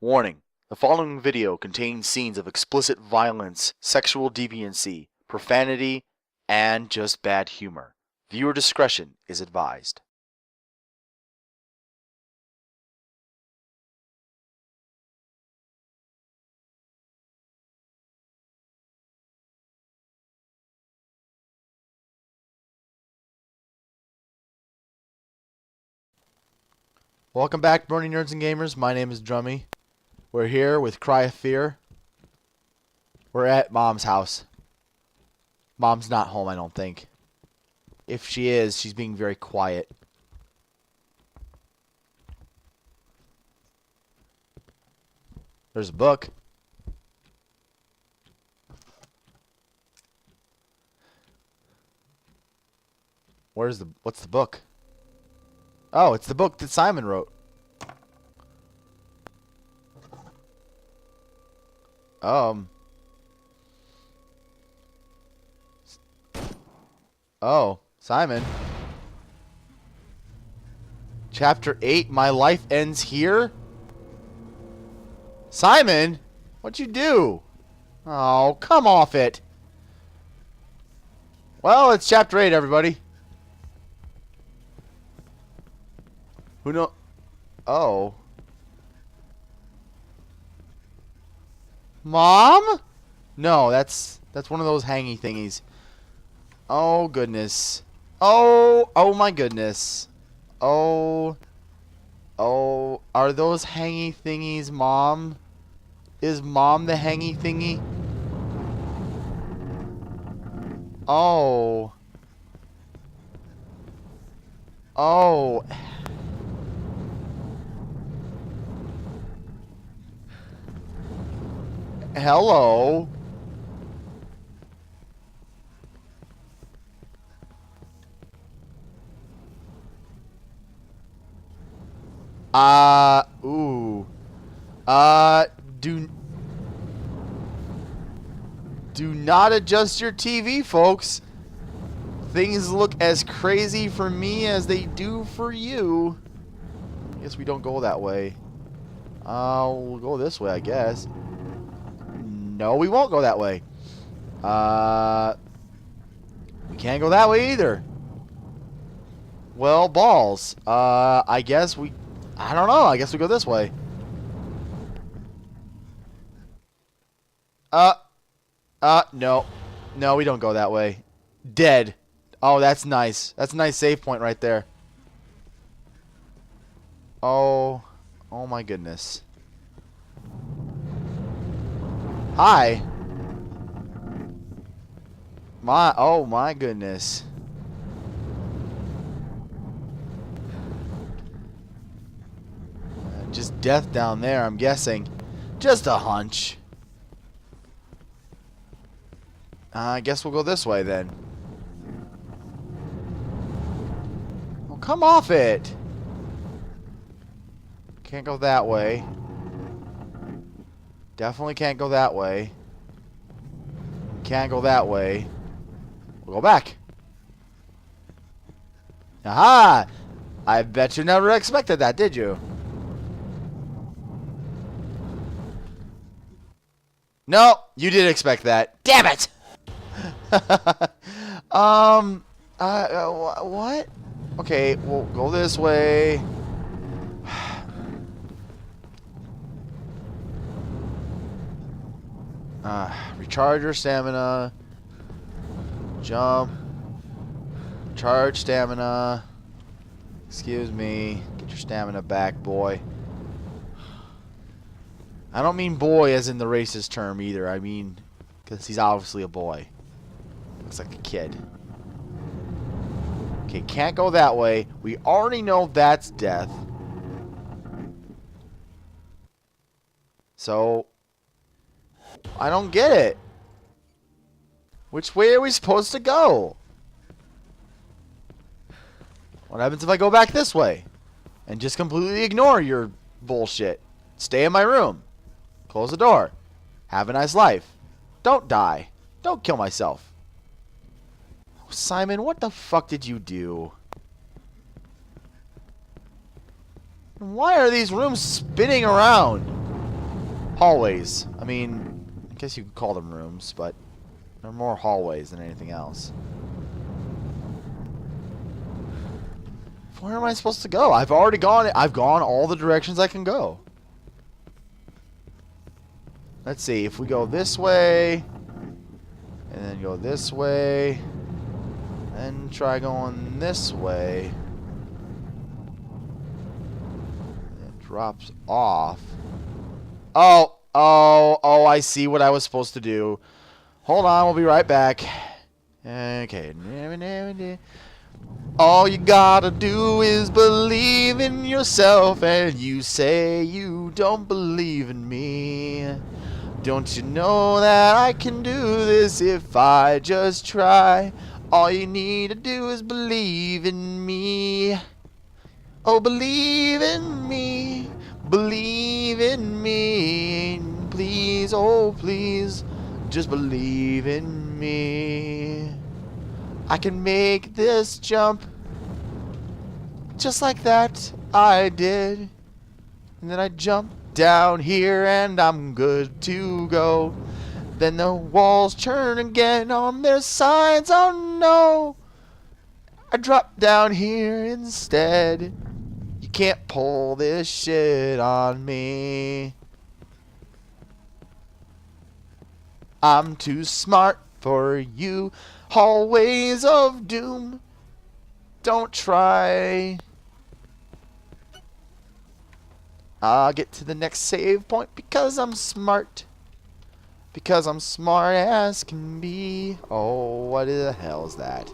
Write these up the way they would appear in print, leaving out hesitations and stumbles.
Warning: the following video contains scenes of explicit violence, sexual deviancy, profanity, and just bad humor. Viewer discretion is advised. Welcome back, Brony Nerds and Gamers. My name is Drummy. We're here with Cry of Fear. We're at Mom's house. Mom's not home, I don't think. If she is, she's being very quiet. There's a book. What's the book? Oh, it's the book that Simon wrote. Oh, Simon. Chapter 8, My Life Ends Here? Simon, what'd you do? Oh, come off it. Well, it's chapter 8, everybody. Who know? Oh. Mom? No, that's one of those hangy thingies. Oh goodness. Oh my goodness. Oh, are those hangy thingies, Mom? Is Mom the hangy thingy? Oh. Oh. Hello. Ooh. Do not adjust your TV, folks. Things look as crazy for me as they do for you. I guess we don't go that way. We'll go this way, I guess. No, we won't go that way. We can't go that way either. Well, balls. I guess we... I don't know. I guess we go this way. No. No, we don't go that way. Dead. Oh, that's nice. That's a nice save point right there. Oh my goodness. Hi. Oh my goodness. Just death down there, I'm guessing. Just a hunch. I guess we'll go this way then. Oh, come off it. Can't go that way. Definitely can't go that way. Can't go that way. We'll go back. Aha! I bet you never expected that, did you? No, you did expect that. Damn it! What? Okay, we'll go this way. Recharge your stamina. Jump. Charge stamina. Excuse me. Get your stamina back, boy. I don't mean boy as in the racist term either. I mean, because he's obviously a boy. Looks like a kid. Okay, can't go that way. We already know that's death. So, I don't get it. Which way are we supposed to go? What happens if I go back this way? And just completely ignore your bullshit? Stay in my room. Close the door. Have a nice life. Don't die. Don't kill myself. Oh, Simon, what the fuck did you do? Why are these rooms spinning around? hallways. I mean, I guess you could call them rooms, but they're more hallways than anything else. Where am I supposed to go? I've already gone. I've gone all the directions I can go. Let's see. If we go this way, and then go this way, then try going this way. It drops off. Oh, I see what I was supposed to do. Hold on, we'll be right back. Okay. All you gotta do is believe in yourself, and you say you don't believe in me. Don't you know that I can do this if I just try? All you need to do is believe in me. Oh, believe in me. Believe in me. Please, oh please, just believe in me. I can make this jump just like that. I did. And then I jumped down here and I'm good to go. Then the walls turn again on their sides. Oh no. I dropped down here instead. You can't pull this shit on me. I'm too smart for you. Hallways of doom. Don't try. I'll get to the next save point because I'm smart. Because I'm smart as can be. Oh, what the hell is that?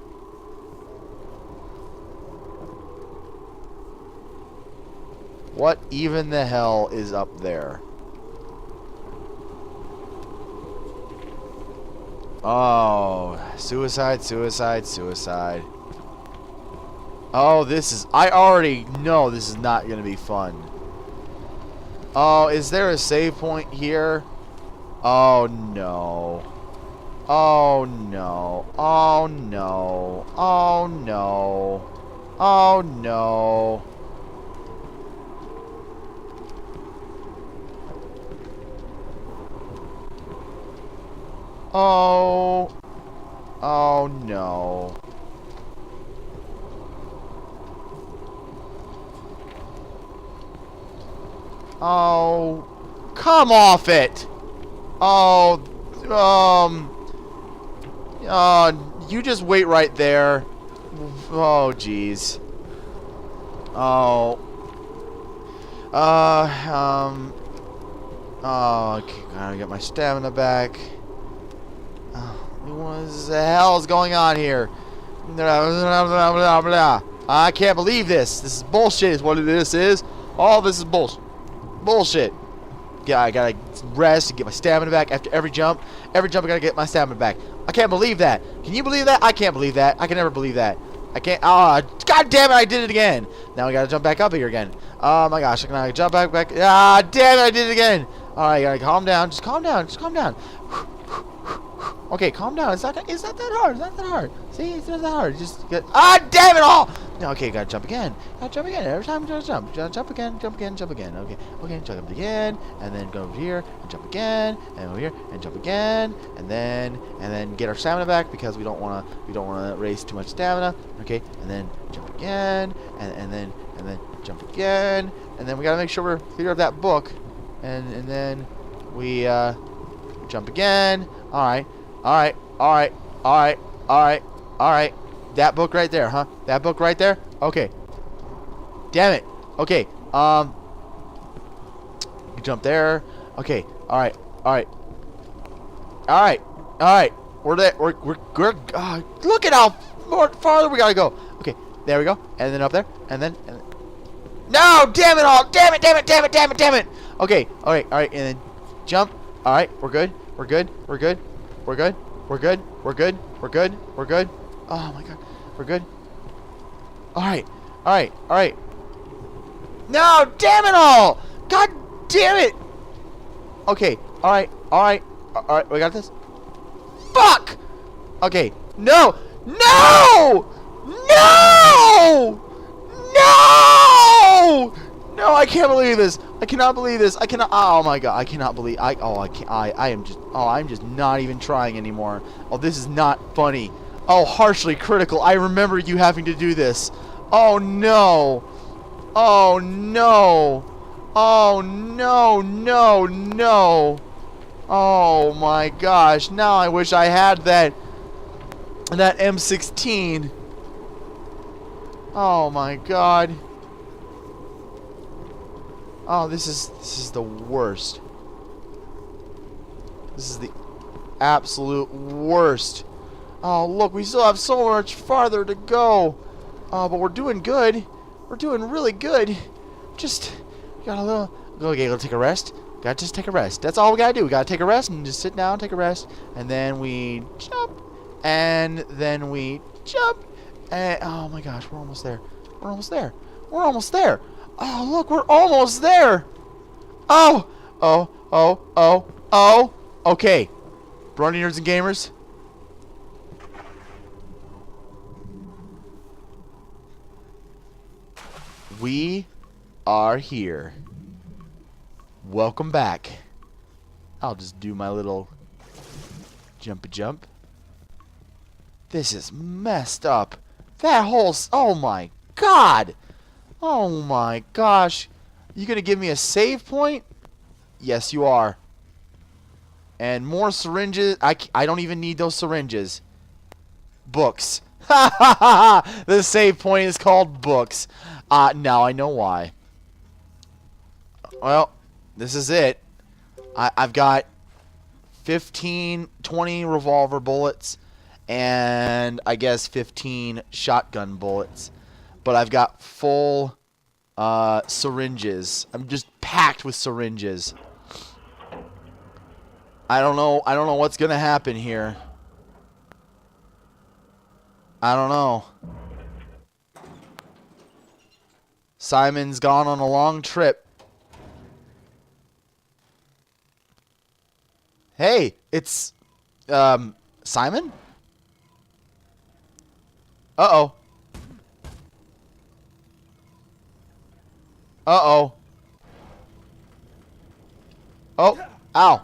What even the hell is up there? Oh, suicide, suicide, suicide. Oh, this is... I already know this is not going to be fun. Oh, is there a save point here? Oh, no. Oh, no. Oh, no. Oh, no. Oh, no. Oh. Oh, no. Oh. Come off it. Oh. You just wait right there. Oh, jeez. Oh. Oh, okay, gotta get my stamina back. What the hell is going on here? I can't believe this. This is bullshit is what this is. All this is bullshit. Yeah, I gotta rest and get my stamina back after every jump. Every jump I gotta get my stamina back. I can't believe that. Can you believe that? I can't believe that. I can never believe that. I can't. God damn it, I did it again. Now I gotta jump back up here again. Oh my gosh, I can jump back. Ah, damn it, I did it again. Alright, gotta calm down. Just calm down. Just calm down. Okay, calm down. It's not that hard. It's not that hard. See, it's not that hard. Just get. Ah, damn it all! Okay, gotta jump again. Gotta jump again. Every time you jump. Jump again, jump again, jump again. Okay, jump again, and then go over here and jump again, and over here and jump again, and then get our stamina back because we don't wanna raise too much stamina. Okay, and then jump again, and then jump again, and then we gotta make sure we're clear of that book, and then we jump again. All right. That book right there, huh? That book right there? Okay. Damn it. Okay. You jump there. Okay. All right. We're there. We're look at how farther we gotta go. Okay. There we go. And then up there. And then. No! Damn it all! Damn it! Okay. All right. And then jump. All right. We're good. Oh my god. We're good. Alright. No! Damn it all! God damn it! Okay. Alright. We got this. Fuck! Okay. No! No! I can't believe this. I cannot believe this. I cannot. Oh my god. I cannot believe. I can't. I am just. Oh, I'm just not even trying anymore. Oh, this is not funny. Oh, harshly critical. I remember you having to do this. Oh no. Oh no. Oh no. No. No. Oh my gosh. Now I wish I had that M16. Oh my god. Oh, this is the worst. This is the absolute worst. Oh, look, we still have so much farther to go. Oh, but we're doing good. We're doing really good. Just got a little. Okay, we'll take a rest. Gotta just take a rest. That's all we gotta do. We gotta take a rest and just sit down, take a rest, and then we jump, and then we jump. And oh my gosh, we're almost there. We're almost there. We're almost there. Oh, look, we're almost there. Oh, oh, oh, oh, oh. Okay, Brony Nerds and Gamers. We are here. Welcome back. I'll just do my little jumpy jump. This is messed up. That whole... Oh my god. Oh my gosh. You gonna give me a save point? Yes, you are. And more syringes. I don't even need those syringes. Books. Ha ha ha ha! The save point is called books. Now I know why. Well, this is it. I've got 15, 20 revolver bullets, and I guess 15 shotgun bullets. But I've got full syringes. I'm just packed with syringes. I don't know what's gonna happen here. I don't know. Simon's gone on a long trip. Hey, it's Simon? Uh-oh. Uh-oh. Oh, ow.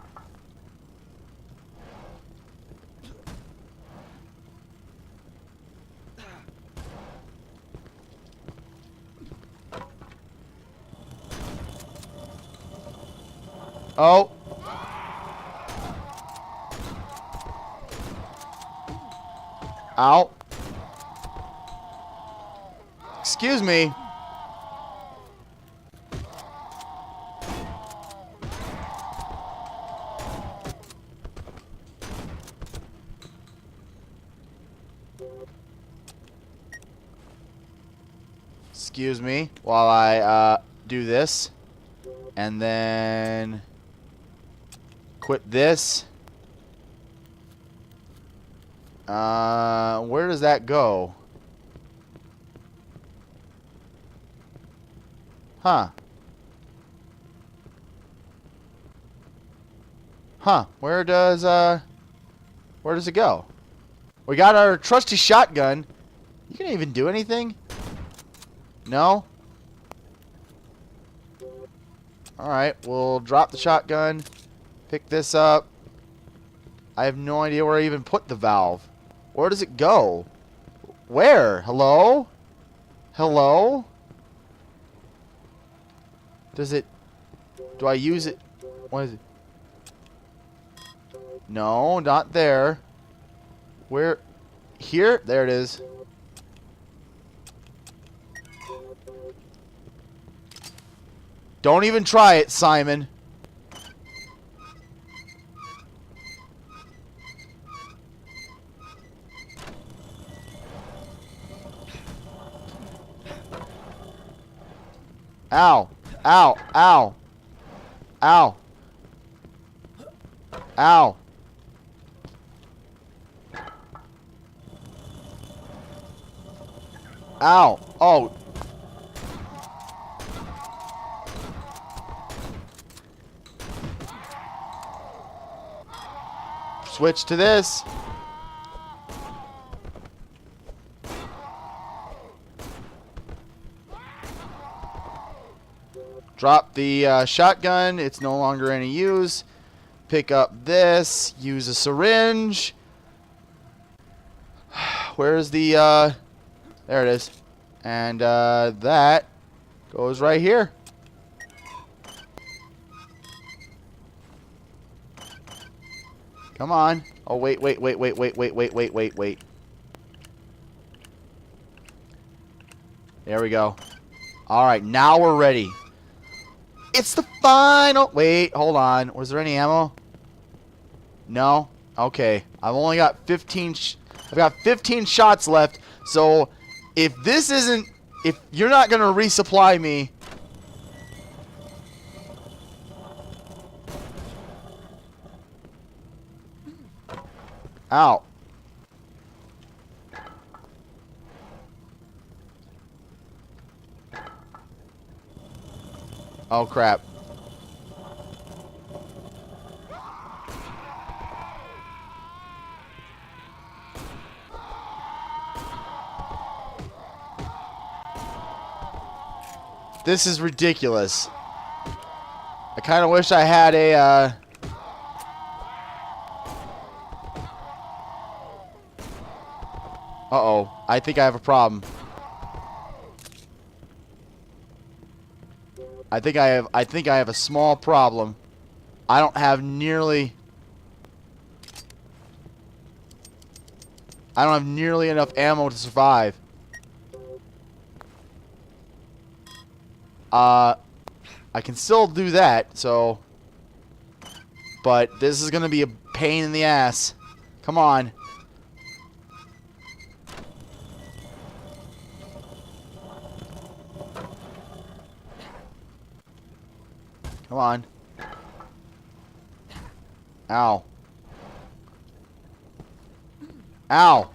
Oh. Ow. Excuse me. Excuse me while I do this, and then quit this. Where does that go? Huh. Huh. Where does it go? We got our trusty shotgun. You can't even do anything? No? Alright, we'll drop the shotgun. Pick this up. I have no idea where I even put the valve. Where does it go? Where? Hello? Hello? Does it... Do I use it? What is it? No, not there. Where? Here? There it is. Don't even try it, Simon. Ow. Ow. Ow. Ow. Ow. Ow. Oh. Switch to this. Drop the shotgun. It's no longer any use. Pick up this. Use a syringe. Where's the... there it is. And that goes right here. Come on. Oh, wait. There we go. Alright, now we're ready. It's the final... Wait, hold on. Was there any ammo? No? Okay. I've only got 15... I've got 15 shots left. So, if this isn't... If you're not going to resupply me... Ow. Oh, crap. This is ridiculous. I kind of wish I had a, Uh-oh. I think I have a problem. I think I have a small problem. I don't have nearly enough ammo to survive. I can still do that, so... But this is gonna be a pain in the ass. Come on. Come on. Ow. Ow.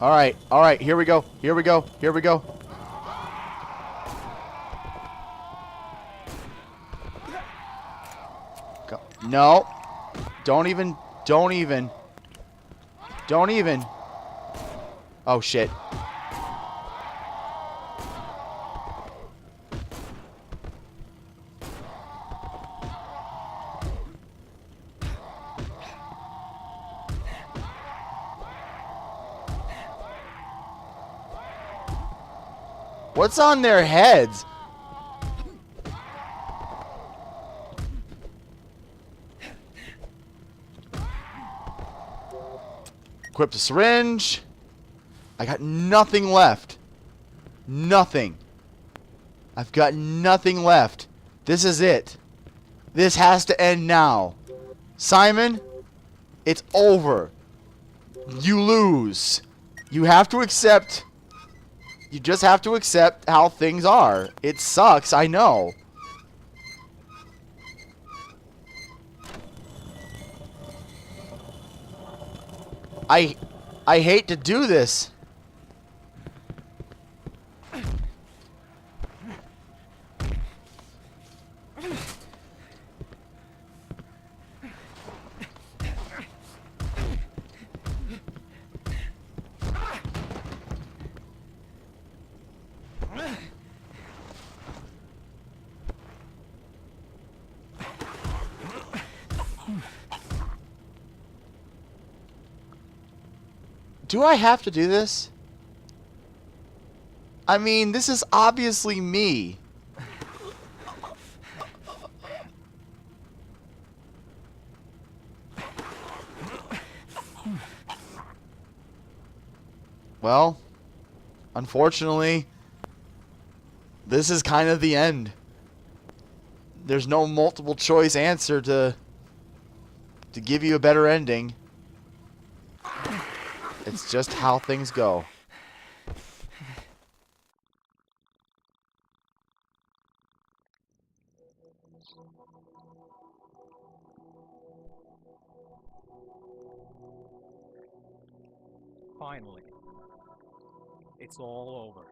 Alright, here we go. No. Don't even. Oh, shit. What's on their heads? Equip the syringe. I got nothing left. Nothing. I've got nothing left. This is it. This has to end now. Simon, it's over. You lose. You have to accept... You just have to accept how things are. It sucks, I know. I hate to do this. Do I have to do this? I mean, this is obviously me. Well, unfortunately, this is kind of the end. There's no multiple choice answer to give you a better ending. It's just how things go. Finally, it's all over.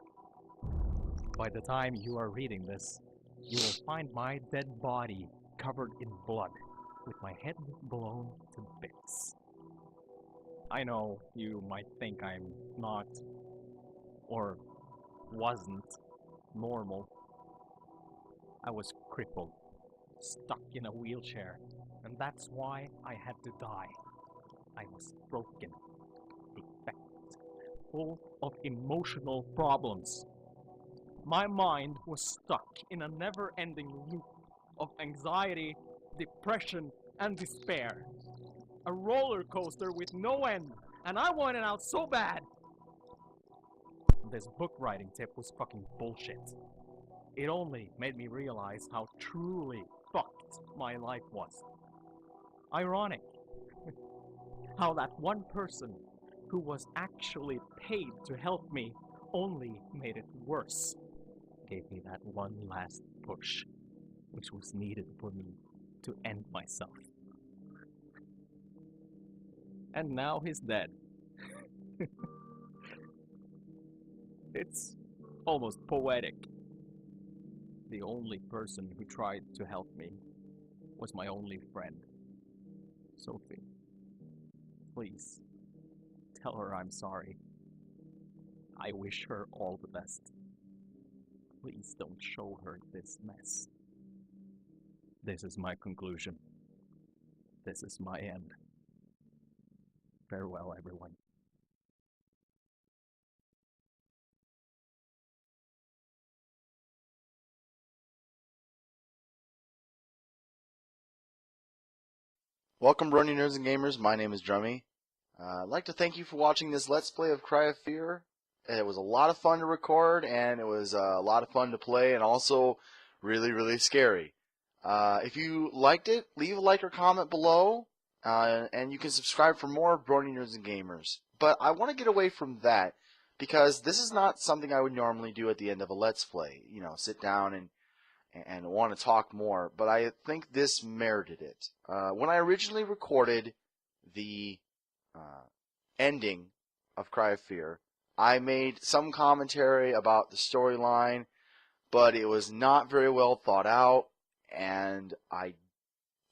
By the time you are reading this, you will find my dead body covered in blood, with my head blown to bits. I know you might think I'm not, or wasn't, normal, I was crippled, stuck in a wheelchair, and that's why I had to die. I was broken, defective, full of emotional problems. My mind was stuck in a never-ending loop of anxiety, depression, and despair. A roller coaster with no end, and I wanted out so bad. This book writing tip was fucking bullshit. It only made me realize how truly fucked my life was. Ironic how that one person who was actually paid to help me only made it worse. Gave me that one last push, which was needed for me to end myself. And now he's dead. It's almost poetic. The only person who tried to help me was my only friend, Sophie. Please, tell her I'm sorry. I wish her all the best. Please don't show her this mess. This is my conclusion. This is my end. Farewell, everyone. Welcome, Brony Nerds and Gamers. My name is Drummy. I'd like to thank you for watching this Let's Play of Cry of Fear. It was a lot of fun to record, and it was a lot of fun to play, and also really, really scary. If you liked it, leave a like or comment below, and you can subscribe for more Brony Nerds and Gamers. But I want to get away from that, because this is not something I would normally do at the end of a Let's Play. You know, sit down and want to talk more, but I think this merited it. When I originally recorded the ending of Cry of Fear, I made some commentary about the storyline, but it was not very well thought out, and I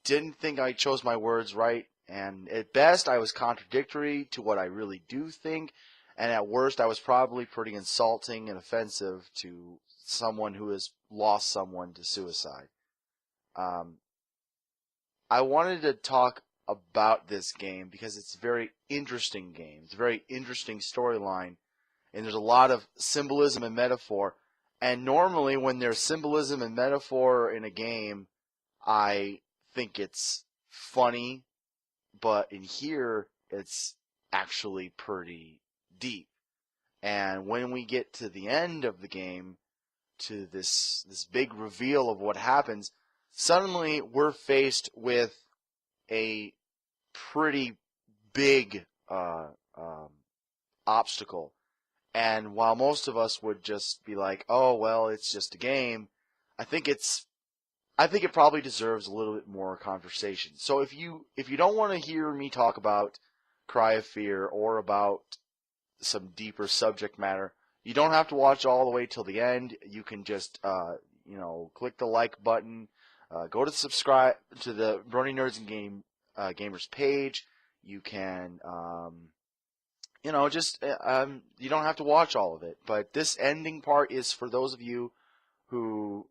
didn't think I chose my words right, and at best I was contradictory to what I really do think, and at worst I was probably pretty insulting and offensive to someone who has lost someone to suicide. I wanted to talk about this game because it's a very interesting game. It's a very interesting storyline, and there's a lot of symbolism and metaphor. And normally when there's symbolism and metaphor in a game, I think it's funny, but in here it's actually pretty deep. And when we get to the end of the game, to this big reveal of what happens, suddenly we're faced with a pretty big obstacle. And while most of us would just be like, "Oh well, it's just a game," I think it probably deserves a little bit more conversation. So if you don't want to hear me talk about Cry of Fear or about some deeper subject matter, you don't have to watch all the way till the end. You can just, click the like button, go to subscribe to the Brony Nerds and Gamers page. You can, you don't have to watch all of it. But this ending part is for those of you who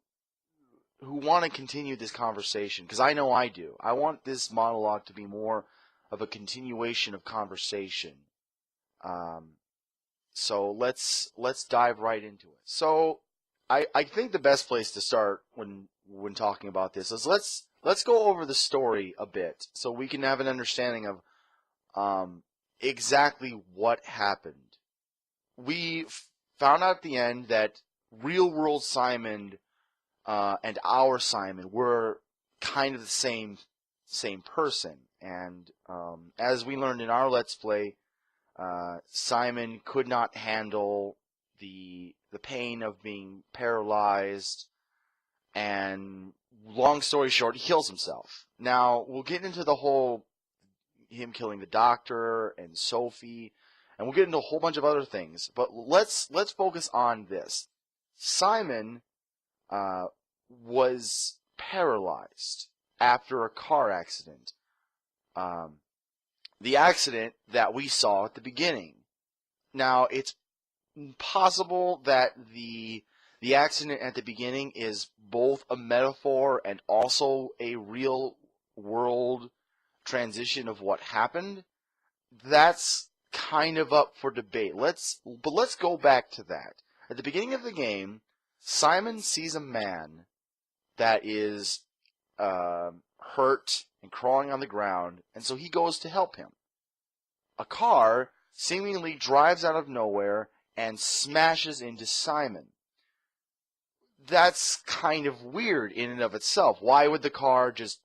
want to continue this conversation, because I know I do. I want this monologue to be more of a continuation of conversation. So let's dive right into it. So I think the best place to start when talking about this is let's go over the story a bit so we can have an understanding of exactly what happened. We found out at the end that real world Simon and our Simon were kind of the same person, and as we learned in our Let's Play, Simon could not handle the pain of being paralyzed, and long story short, he kills himself. Now, we'll get into the whole him killing the doctor and Sophie, and we'll get into a whole bunch of other things, but let's focus on this. Simon was paralyzed after a car accident. The accident that we saw at the beginning. Now, it's possible that the the accident at the beginning is both a metaphor and also a real world transition of what happened, that's kind of up for debate. Let's go back to that. At the beginning of the game, Simon sees a man that is hurt and crawling on the ground, and so he goes to help him. A car seemingly drives out of nowhere and smashes into Simon. That's kind of weird in and of itself. Why would the car just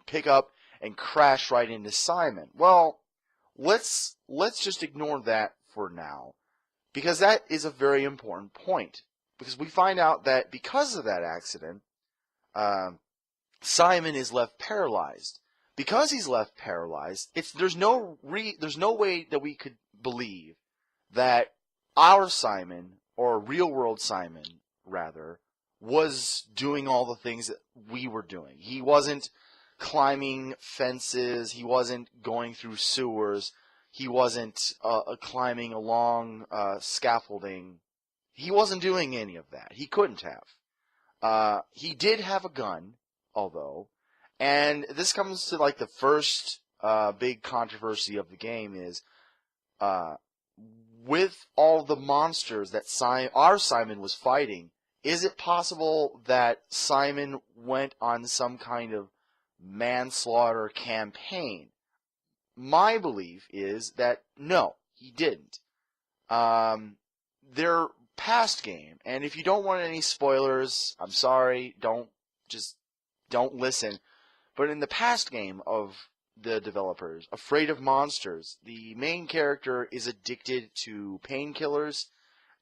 pick up and crash right into Simon? Well, let's just ignore that for now, because that is a very important point. Because we find out that because of that accident, Simon is left paralyzed. Because he's left paralyzed, there's no way that we could believe that our Simon, or real world Simon rather, was doing all the things that we were doing. He wasn't climbing fences. He wasn't going through sewers. He wasn't climbing along scaffolding. He wasn't doing any of that. He couldn't have. He did have a gun, although, and this comes to like the first big controversy of the game is with all the monsters that our Simon was fighting, is it possible that Simon went on some kind of manslaughter campaign? My belief is that no, he didn't. Their past game, and if you don't want any spoilers, I'm sorry, don't listen. But in the past game of the developers, Afraid of Monsters, the main character is addicted to painkillers,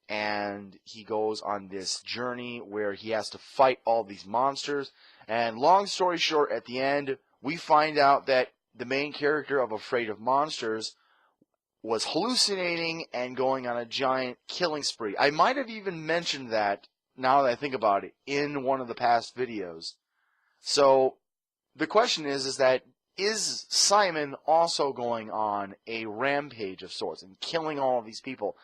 and he goes on this journey where he has to fight all these monsters. And long story short, at the end, we find out that the main character of Afraid of Monsters was hallucinating and going on a giant killing spree. I might have even mentioned that, now that I think about it, in one of the past videos. So the question is Simon also going on a rampage of sorts and killing all of these people?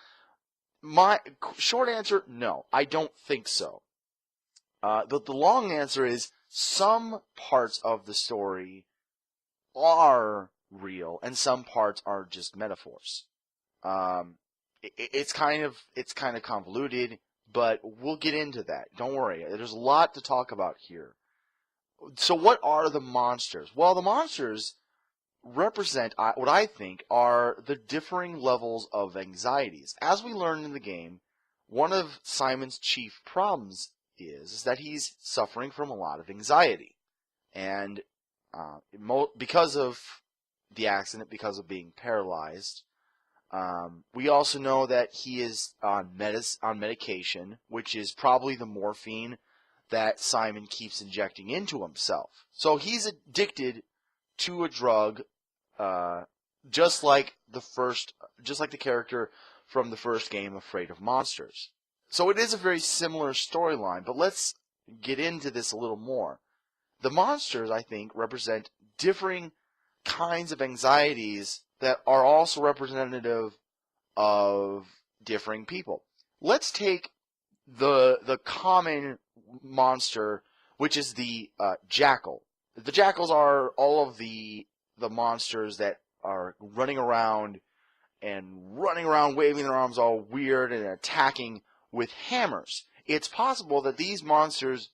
My short answer, no, I don't think so. The long answer is some parts of the story are real and some parts are just metaphors. It's kind of convoluted, but we'll get into that. Don't worry. There's a lot to talk about here. So what are the monsters? Well, the monsters represent what I think are the differing levels of anxieties. As we learn in the game, one of Simon's chief problems is that he's suffering from a lot of anxiety. And because of the accident, because of being paralyzed, we also know that he is on medication, which is probably the morphine that Simon keeps injecting into himself. So he's addicted to a drug, just like the character from the first game, Afraid of Monsters. So it is a very similar storyline, but let's get into this a little more. The monsters, I think, represent differing kinds of anxieties that are also representative of differing people. Let's take the common monster, which is the jackal. The jackals are all of the monsters that are running around waving their arms all weird and attacking with hammers. It's possible that these monsters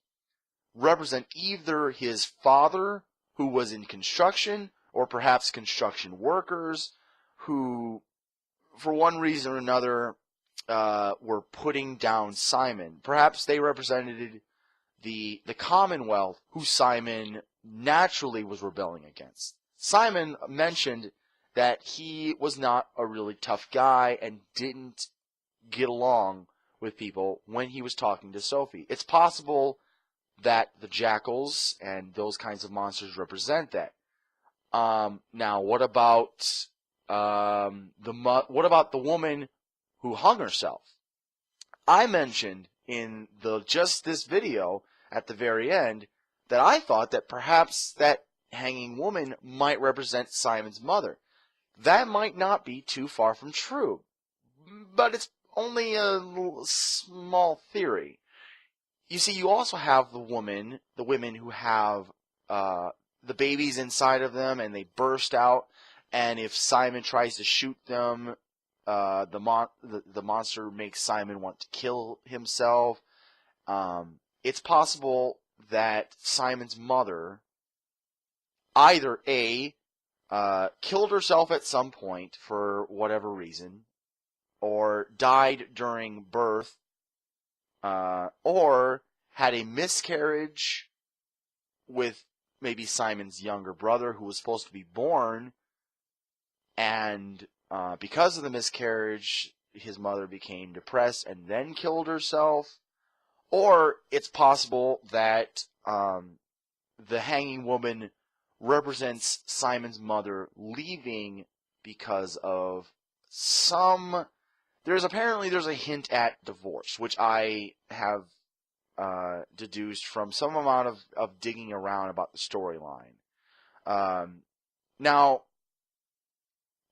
represent either his father, who was in construction, or perhaps construction workers who, for one reason or another, were putting down Simon. Perhaps they represented the Commonwealth, who Simon naturally was rebelling against. Simon mentioned that he was not a really tough guy and didn't get along with people when he was talking to Sophie. It's possible that the jackals and those kinds of monsters represent that. Now, what about the woman who hung herself? I mentioned in just this video at the very end that I thought that perhaps that hanging woman might represent Simon's mother. That might not be too far from true, but it's only a small theory. You see, you also have the women who have the babies inside of them, and they burst out. And if Simon tries to shoot them, the monster makes Simon want to kill himself. It's possible that Simon's mother either A, killed herself at some point for whatever reason, or died during birth, or had a miscarriage with maybe Simon's younger brother who was supposed to be born, and because of the miscarriage, his mother became depressed and then killed herself. Or it's possible that the hanging woman represents Simon's mother leaving because of there's a hint at divorce, which I have deduced from some amount of digging around about the storyline. Now,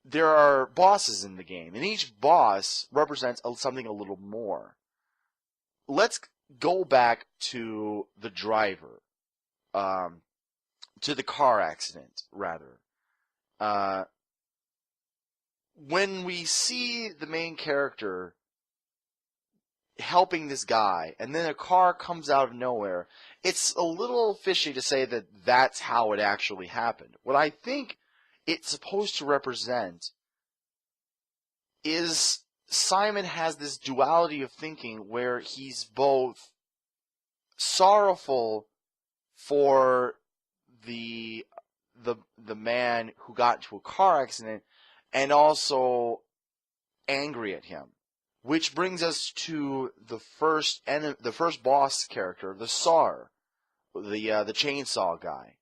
there are bosses in the game, and each boss represents something a little more. Let's go back to the driver, to the car accident, rather. When we see the main character helping this guy, and then a car comes out of nowhere, it's a little fishy to say that that's how it actually happened. What I think it's supposed to represent is Simon has this duality of thinking where he's both sorrowful for the man who got into a car accident and also angry at him. Which brings us to the first boss character, the Sar, the chainsaw guy.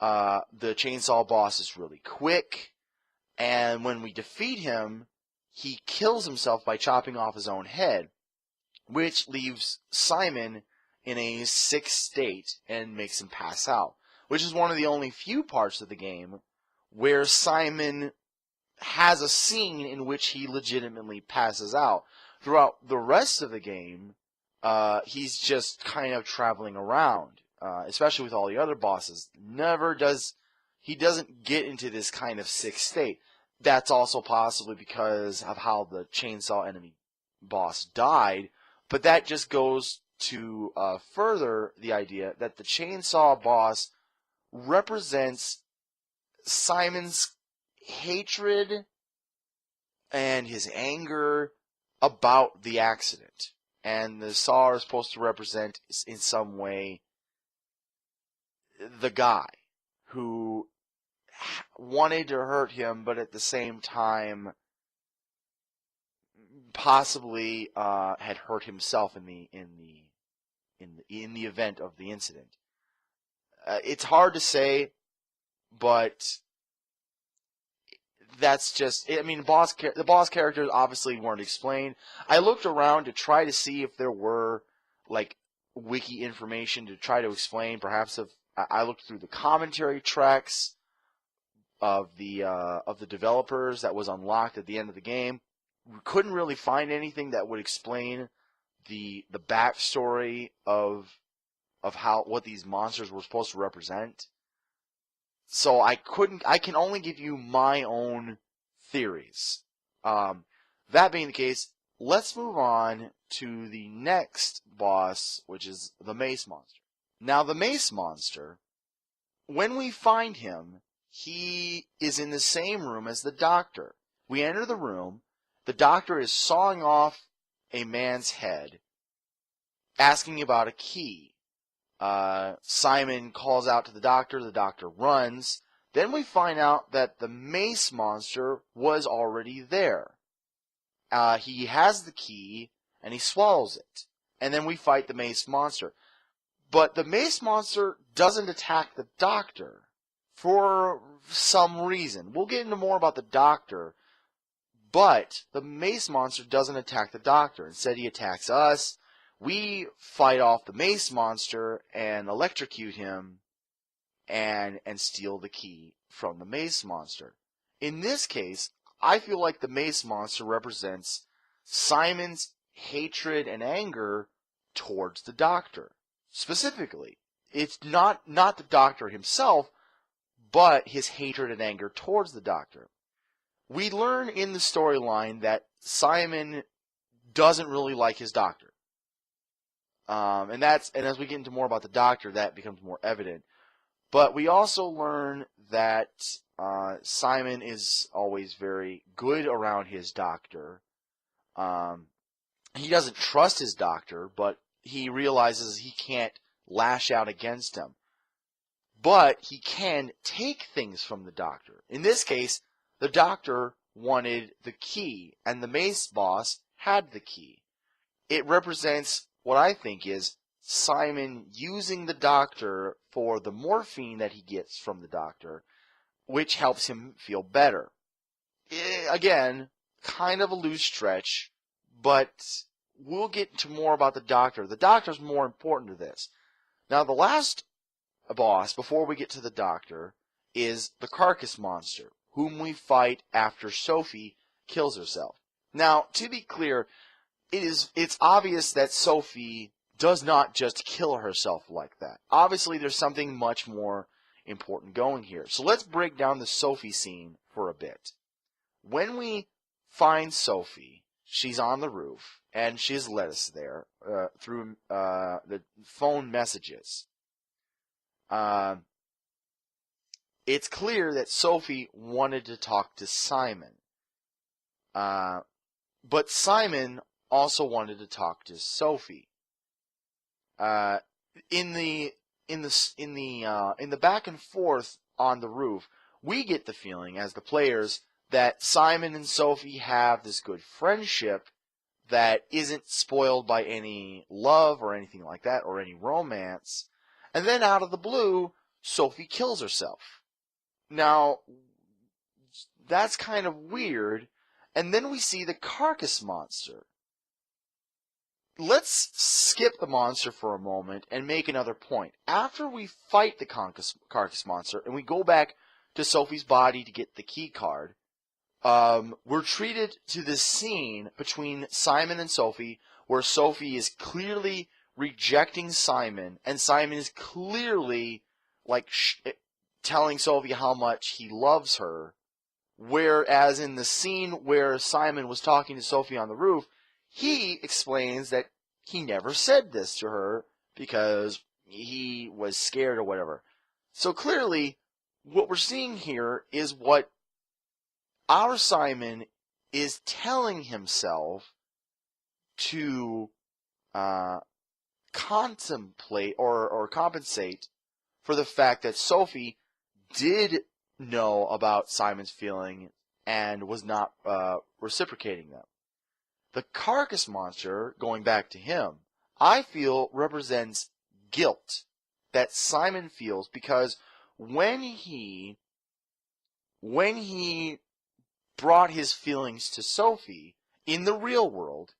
The chainsaw boss is really quick, and when we defeat him, he kills himself by chopping off his own head, which leaves Simon in a sick state and makes him pass out. Which is one of the only few parts of the game where Simon has a scene in which he legitimately passes out. Throughout the rest of the game, he's just kind of traveling around, especially with all the other bosses. He doesn't get into this kind of sick state. That's also possibly because of how the chainsaw enemy boss died, but that just goes to further the idea that the chainsaw boss represents Simon's hatred and his anger about the accident. And the saw is supposed to represent, in some way, the guy who wanted to hurt him, but at the same time possibly had hurt himself in the event of the incident. It's hard to say, but that's just, I mean, the boss characters obviously weren't explained. I looked around to try to see if there were, like, wiki information to try to explain. Perhaps if I looked through the commentary tracks of the developers that was unlocked at the end of the game. We couldn't really find anything that would explain the backstory of what these monsters were supposed to represent. So I can only give you my own theories. That being the case, let's move on to the next boss, which is the Mace Monster. Now, the Mace Monster, when we find him, he is in the same room as the doctor. We enter the room, the doctor is sawing off a man's head, asking about a key. Simon calls out to the doctor runs. Then we find out that the Mace Monster was already there. He has the key, and he swallows it. And then we fight the Mace Monster. But the Mace Monster doesn't attack the doctor for some reason. We'll get into more about the doctor, but the Mace Monster doesn't attack the doctor. Instead, he attacks us. We fight off the Mace Monster and electrocute him and steal the key from the Mace Monster. In this case, I feel like the Mace Monster represents Simon's hatred and anger towards the Doctor. Specifically, it's not the Doctor himself, but his hatred and anger towards the Doctor. We learn in the storyline that Simon doesn't really like his Doctor. And as we get into more about the Doctor, that becomes more evident. But we also learn that Simon is always very good around his Doctor. He doesn't trust his Doctor, but he realizes he can't lash out against him. But he can take things from the Doctor. In this case, the Doctor wanted the key, and the Mace Boss had the key. It represents what I think is Simon using the Doctor for the morphine that he gets from the Doctor, which helps him feel better. Again, kind of a loose stretch, but we'll get into more about the Doctor. The Doctor's more important to this. Now, the last boss, before we get to the Doctor, is the Carcass Monster, whom we fight after Sophie kills herself. Now, to be clear, it's obvious that Sophie does not just kill herself like that. Obviously, there's something much more important going here. So let's break down the Sophie scene for a bit. When we find Sophie, she's on the roof, and she's led us there through the phone messages. It's clear that Sophie wanted to talk to Simon. But Simon also wanted to talk to Sophie. In the back and forth on the roof, we get the feeling as the players that Simon and Sophie have this good friendship that isn't spoiled by any love or anything like that, or any romance. And then out of the blue, Sophie kills herself. Now, that's kind of weird. And then we see the Carcass Monster. Let's skip the monster for a moment and make another point. After we fight the Carcass Monster and we go back to Sophie's body to get the key card, we're treated to this scene between Simon and Sophie where Sophie is clearly rejecting Simon, and Simon is clearly telling Sophie how much he loves her. Whereas in the scene where Simon was talking to Sophie on the roof, he explains that he never said this to her because he was scared or whatever. So clearly, what we're seeing here is what our Simon is telling himself to contemplate or compensate for the fact that Sophie did know about Simon's feeling and was not reciprocating them. The Carcass Monster, going back to him, I feel represents guilt that Simon feels because when he brought his feelings to Sophie in the real world,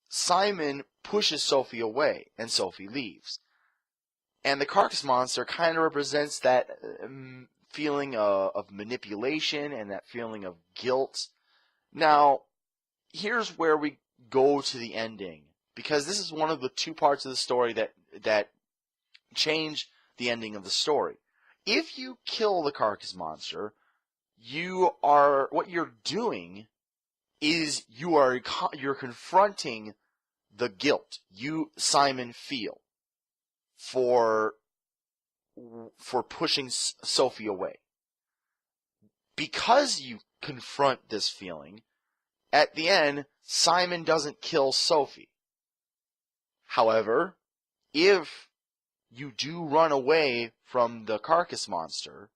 Simon pushes Sophie away and Sophie leaves. And the Carcass Monster kind of represents that feeling of manipulation and that feeling of guilt. Now, here's where we go to the ending, because this is one of the two parts of the story that change the ending of the story. If you kill the Carcass Monster, what you're doing is you're confronting the guilt you, Simon, feel for pushing Sophie away. Because you confront this feeling, at the end, Simon doesn't kill Sophie. However, if you do run away from the Carcass Monster,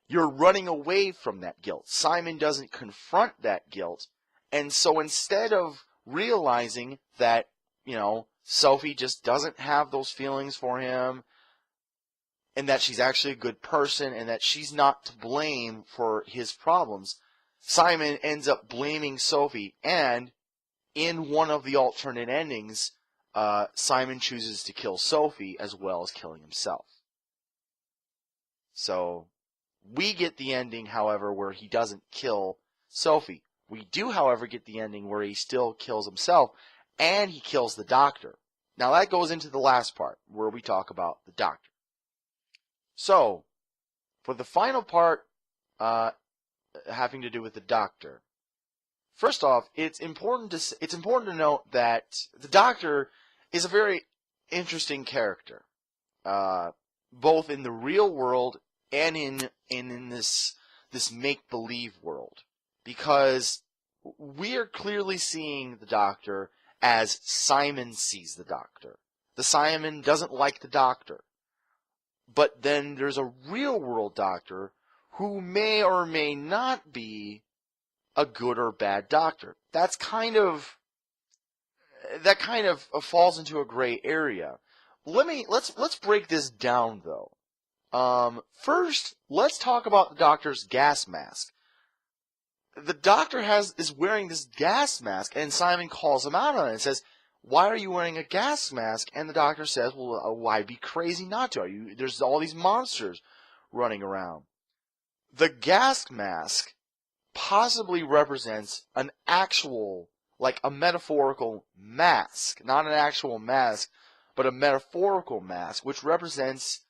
you're running away from that guilt. Simon doesn't confront that guilt, and so instead of realizing that, Sophie just doesn't have those feelings for him, and that she's actually a good person, and that she's not to blame for his problems, Simon ends up blaming Sophie, and in one of the alternate endings, Simon chooses to kill Sophie as well as killing himself. So, we get the ending, however, where he doesn't kill Sophie. We do, however, get the ending where he still kills himself, and he kills the doctor. Now that goes into the last part, where we talk about the doctor. So, for the final part, having to do with the doctor. First off, it's important to note that the doctor is a very interesting character, both in the real world and in this make-believe world, because we are clearly seeing the doctor as Simon sees the doctor. The Simon doesn't like the doctor. But then there's a real-world doctor who may or may not be a good or bad doctor. That kind of falls into a gray area. Let's break this down though. First, let's talk about the doctor's gas mask. The doctor is wearing this gas mask, and Simon calls him out on it and says, "Why are you wearing a gas mask?" And the doctor says, "Well, I'd be crazy not to. There's all these monsters running around." The gas mask possibly represents an actual, like a metaphorical mask. Not an actual mask, but a metaphorical mask, which represents,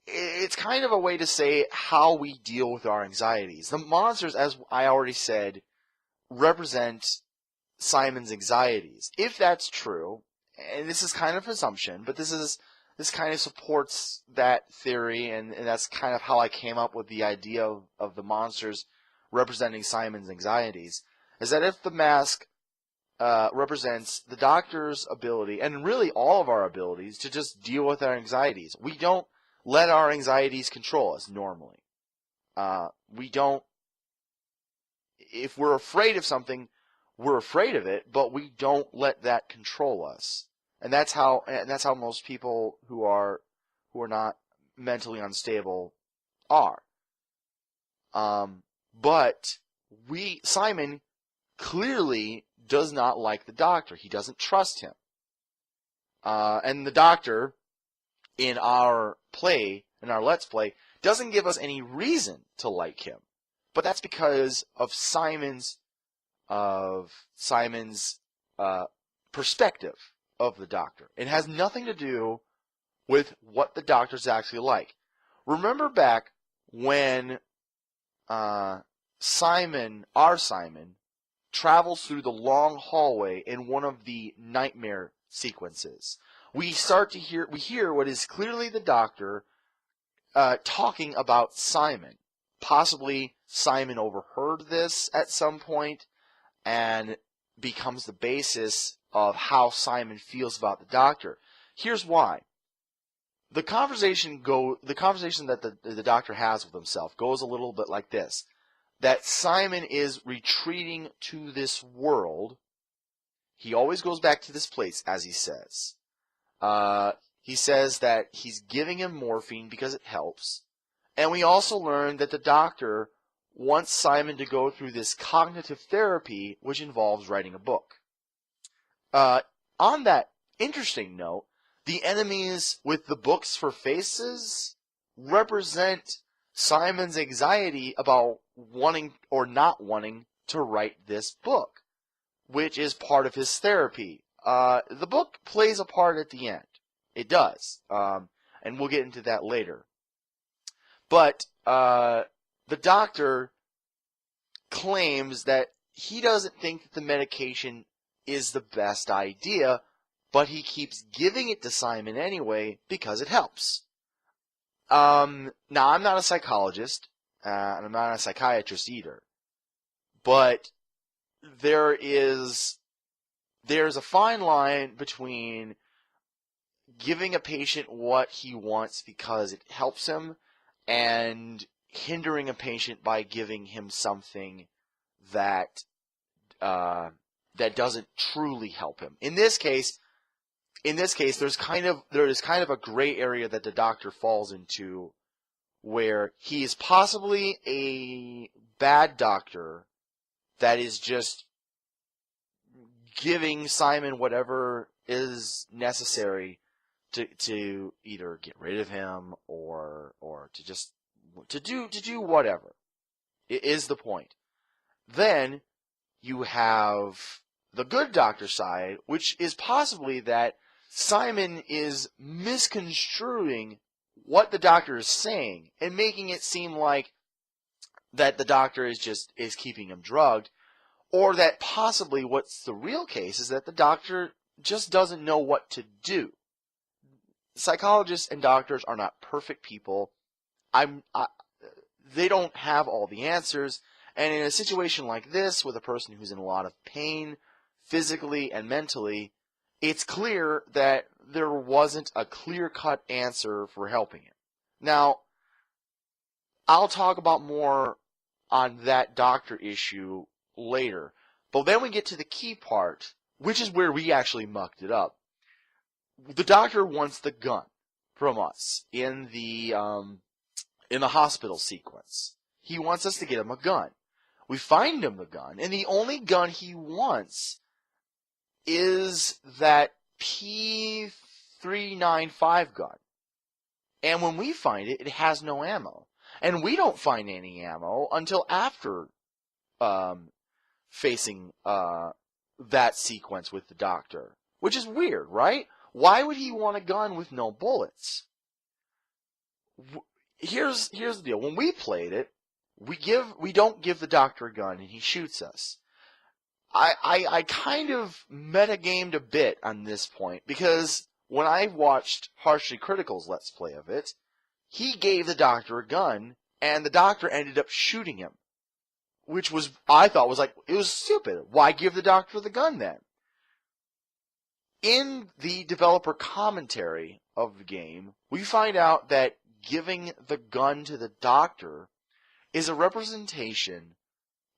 it's kind of a way to say how we deal with our anxieties. The monsters, as I already said, represent Simon's anxieties. If that's true, and this is kind of an assumption, but this kind of supports that theory, and that's kind of how I came up with the idea of the monsters representing Simon's anxieties, is that if the mask represents the doctor's ability, and really all of our abilities, to just deal with our anxieties. We don't let our anxieties control us normally. We don't, if we're afraid of something, we're afraid of it, but we don't let that control us. And that's how most people who are not mentally unstable are. But Simon clearly does not like the doctor. He doesn't trust him. And the doctor, in our Let's Play, doesn't give us any reason to like him. But that's because of Simon's perspective of the doctor. It has nothing to do with what the doctor's actually like. Remember back when Simon travels through the long hallway in one of the nightmare sequences. We hear what is clearly the doctor talking about Simon. Possibly Simon overheard this at some point and becomes the basis of how Simon feels about the doctor. Here's why. The conversation that the doctor has with himself goes a little bit like this. That Simon is retreating to this world. He always goes back to this place, as he says. He says that he's giving him morphine because it helps. And we also learn that the doctor wants Simon to go through this cognitive therapy, which involves writing a book. On that interesting note, the enemies with the books for faces represent Simon's anxiety about wanting or not wanting to write this book, which is part of his therapy. The book plays a part at the end. It does. And we'll get into that later. But the doctor claims that he doesn't think that the medication is the best idea, but he keeps giving it to Simon anyway because it helps. Now, I'm not a psychologist, and I'm not a psychiatrist either, but there's a fine line between giving a patient what he wants because it helps him and hindering a patient by giving him something that doesn't truly help him. In this case, there is kind of a gray area that the doctor falls into, where he is possibly a bad doctor that is just giving Simon whatever is necessary to either get rid of him or to do whatever. It is the point. then you have the good doctor side, which is possibly that Simon is misconstruing what the doctor is saying and making it seem like that the doctor is keeping him drugged, or that possibly what's the real case is that the doctor just doesn't know what to do. Psychologists and doctors are not perfect people. They don't have all the answers, and in a situation like this, with a person who's in a lot of pain, physically and mentally, it's clear that there wasn't a clear-cut answer for helping him. Now, I'll talk about more on that doctor issue later, but then we get to the key part, which is where we actually mucked it up. The doctor wants the gun from us in the hospital sequence. He wants us to get him a gun. We find him the gun, and the only gun he wants is that P395 gun. And when we find it, it has no ammo. And we don't find any ammo until after facing that sequence with the doctor. Which is weird, right? Why would he want a gun with no bullets? Here's the deal. When we played it, we don't give the doctor a gun and he shoots us. I kind of metagamed a bit on this point because when I watched Harshly Critical's Let's Play of it, he gave the doctor a gun and the doctor ended up shooting him. Which I thought was it was stupid. Why give the doctor the gun then? In the developer commentary of the game, we find out that giving the gun to the doctor is a representation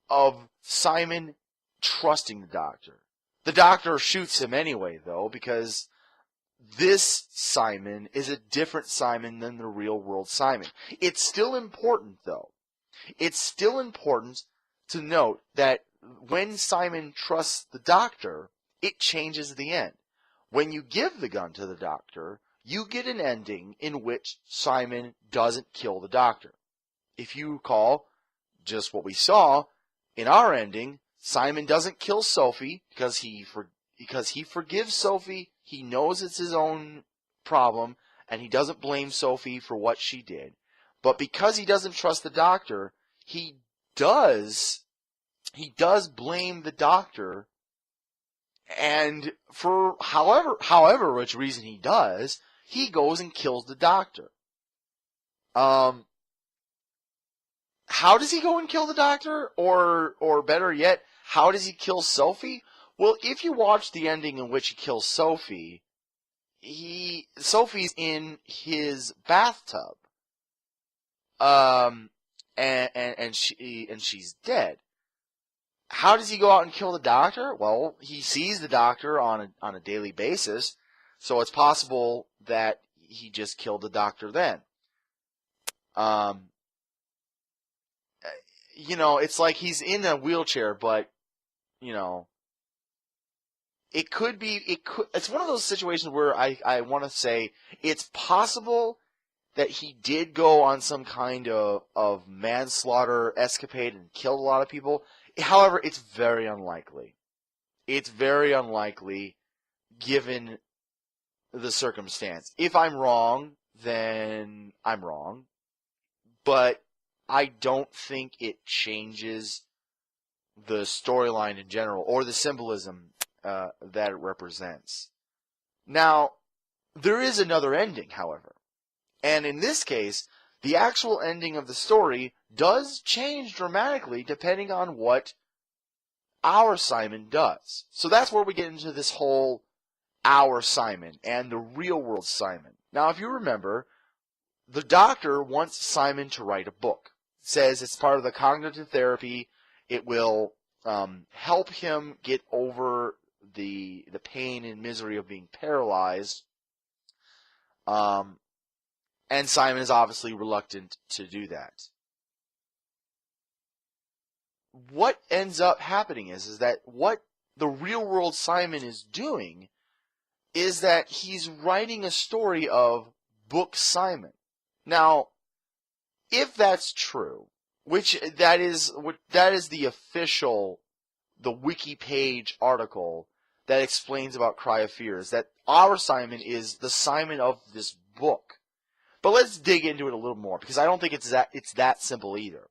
of Simon trusting the doctor. The doctor shoots him anyway, though, because this Simon is a different Simon than the real-world Simon. It's still important, though. It's still important to note that when Simon trusts the doctor, it changes the end. When you give the gun to the doctor, you get an ending in which Simon doesn't kill the doctor. If you recall just what we saw, in our ending, Simon doesn't kill Sophie because he forgives Sophie. He knows it's his own problem, and he doesn't blame Sophie for what she did. But because he doesn't trust the doctor, he does blame the doctor, and for however which reason he does, he goes and kills the doctor. How does he go and kill the doctor? Or better yet, how does he kill Sophie? Well, if you watch the ending in which he kills Sophie, Sophie's in his bathtub. And she's dead. How does he go out and kill the doctor? Well, he sees the doctor on a daily basis, so it's possible that he just killed the doctor then. It's like he's in a wheelchair, but it's one of those situations where I want to say it's possible that he did go on some kind of manslaughter escapade and killed a lot of people. However, it's very unlikely. It's very unlikely given the circumstance. If I'm wrong, then I'm wrong. But I don't think it changes the storyline in general or the symbolism that it represents. Now, there is another ending, however. And in this case, the actual ending of the story does change dramatically depending on what our Simon does. So that's where we get into this whole our Simon and the real world Simon. Now, if you remember, the doctor wants Simon to write a book. It says it's part of the cognitive therapy. It will help him get over the pain and misery of being paralyzed. And Simon is obviously reluctant to do that. What ends up happening is that what the real world Simon is doing is that he's writing a story of Book Simon. Now, if that's true, that is the official, the wiki page article that explains about Cry of Fears, that our Simon is the Simon of this book. But let's dig into it a little more, because I don't think it's that simple either.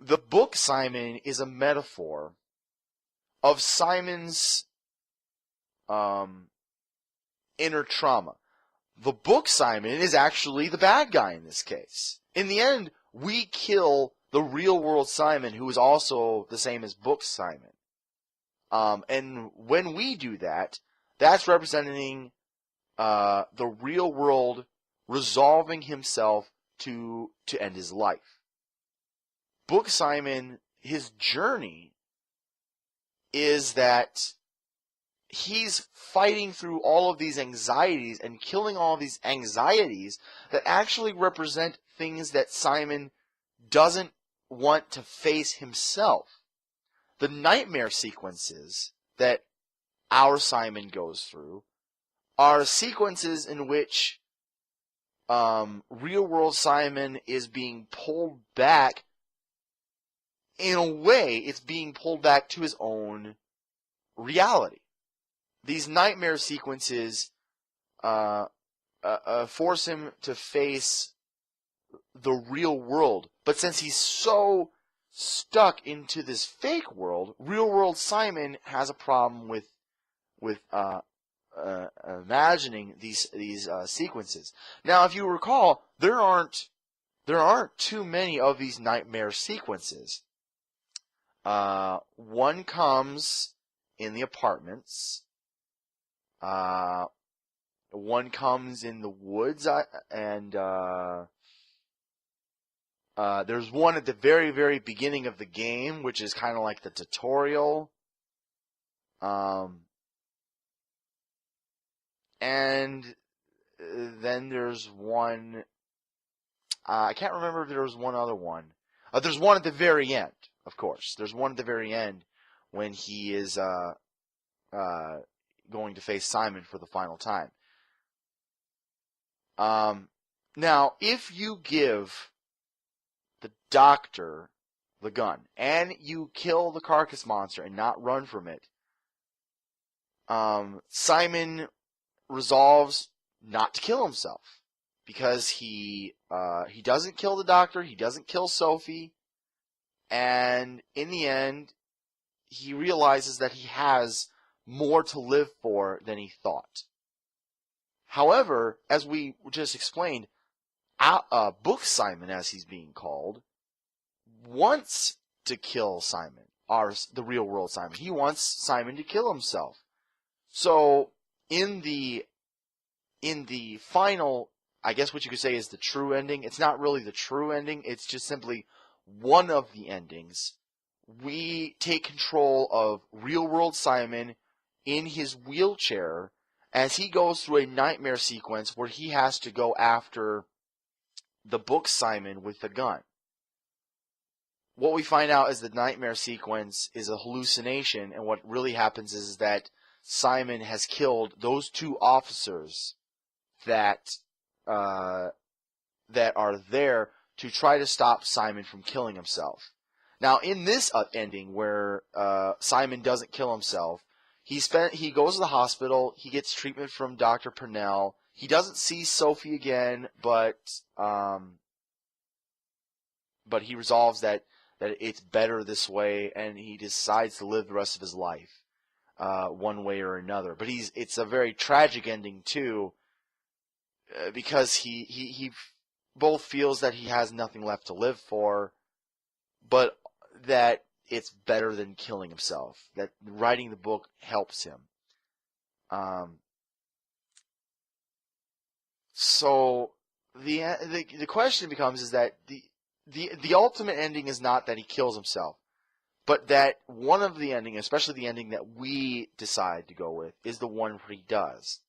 The book Simon is a metaphor of Simon's inner trauma. The book Simon is actually the bad guy in this case. In the end, we kill the real world Simon, who is also the same as book Simon. And when we do that, that's representing the real world resolving himself to end his life. Book Simon, his journey is that he's fighting through all of these anxieties and killing all of these anxieties that actually represent things that Simon doesn't want to face himself. The nightmare sequences that our Simon goes through are sequences in which real world Simon is being pulled back. In a way, it's being pulled back to his own reality. These nightmare sequences force him to face the real world. But since he's so stuck into this fake world, real world Simon has a problem with imagining these sequences. Now, if you recall, there aren't too many of these nightmare sequences. One comes in the apartments. One comes in the woods, and there's one at the very, very beginning of the game, which is kind of like the tutorial. And then there's one, I can't remember if there was one other one. There's one at the very end, of course. There's one at the very end when he is going to face Simon for the final time. Now, if you give the doctor the gun and you kill the carcass monster and not run from it, Simon resolves not to kill himself because he doesn't kill the doctor, he doesn't kill Sophie, and in the end, he realizes that he has more to live for than he thought. However, as we just explained, Book Simon, as he's being called, wants to kill Simon, the real world Simon. He wants Simon to kill himself. So, in the final, I guess what you could say is the true ending. It's not really the true ending. It's just simply one of the endings. We take control of real world Simon in his wheelchair as he goes through a nightmare sequence where he has to go after the book Simon with the gun. What we find out is the nightmare sequence is a hallucination, and what really happens is that Simon has killed those two officers that are there to try to stop Simon from killing himself. Now, in this ending where Simon doesn't kill himself, he goes to the hospital. He gets treatment from Dr. Purnell. He doesn't see Sophie again, but he resolves that it's better this way, and he decides to live the rest of his life one way or another. But it's a very tragic ending too, because he both feels that he has nothing left to live for, but that it's better than killing himself. That writing the book helps him. So the question becomes is that the ultimate ending is not that he kills himself, but that one of the ending, especially the ending that we decide to go with, is the one where he does.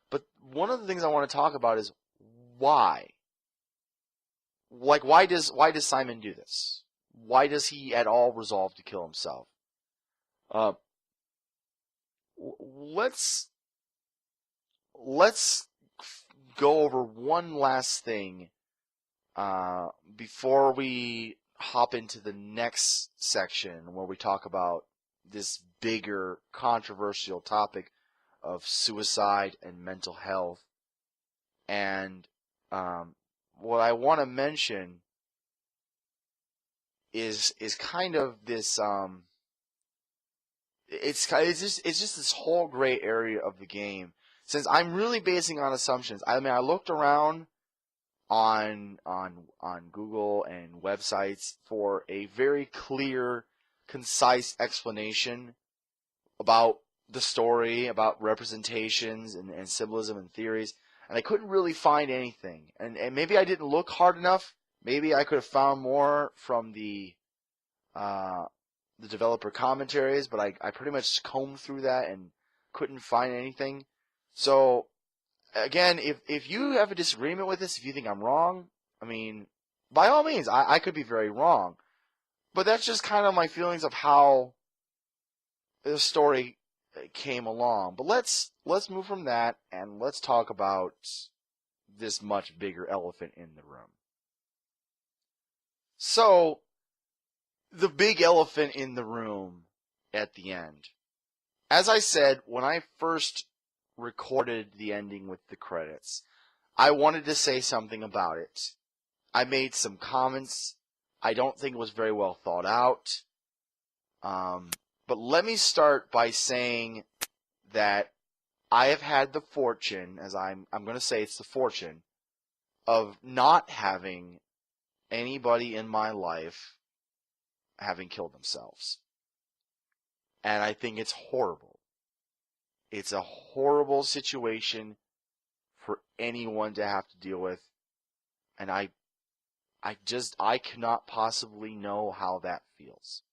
But one of the things I want to talk about is why. Like, why does Simon do this? Why does he at all resolve to kill himself? Let's go over one last thing before we hop into the next section where we talk about this bigger controversial topic of suicide and mental health, and what I want to mention is kind of this it's just this whole gray area of the game, since I'm really basing on assumptions. I mean, I looked around on Google and websites for a very clear, concise explanation about the story, about representations and symbolism and theories, and I couldn't really find anything. And maybe I didn't look hard enough. Maybe I could have found more from the developer commentaries, but I pretty much combed through that and couldn't find anything. So again, if you have a disagreement with this, if you think I'm wrong, I mean, by all means, I could be very wrong. But that's just kind of my feelings of how the story came along. But let's move from that and let's talk about this much bigger elephant in the room. So, the big elephant in the room at the end. As I said, when I first recorded the ending with the credits, I wanted to say something about it. I made some comments. I don't think it was very well thought out. But let me start by saying that I have had the fortune, as I'm going to say it's the fortune, of not having anybody in my life having killed themselves. And I think it's horrible. It's a horrible situation for anyone to have to deal with. And I cannot possibly know how that feels.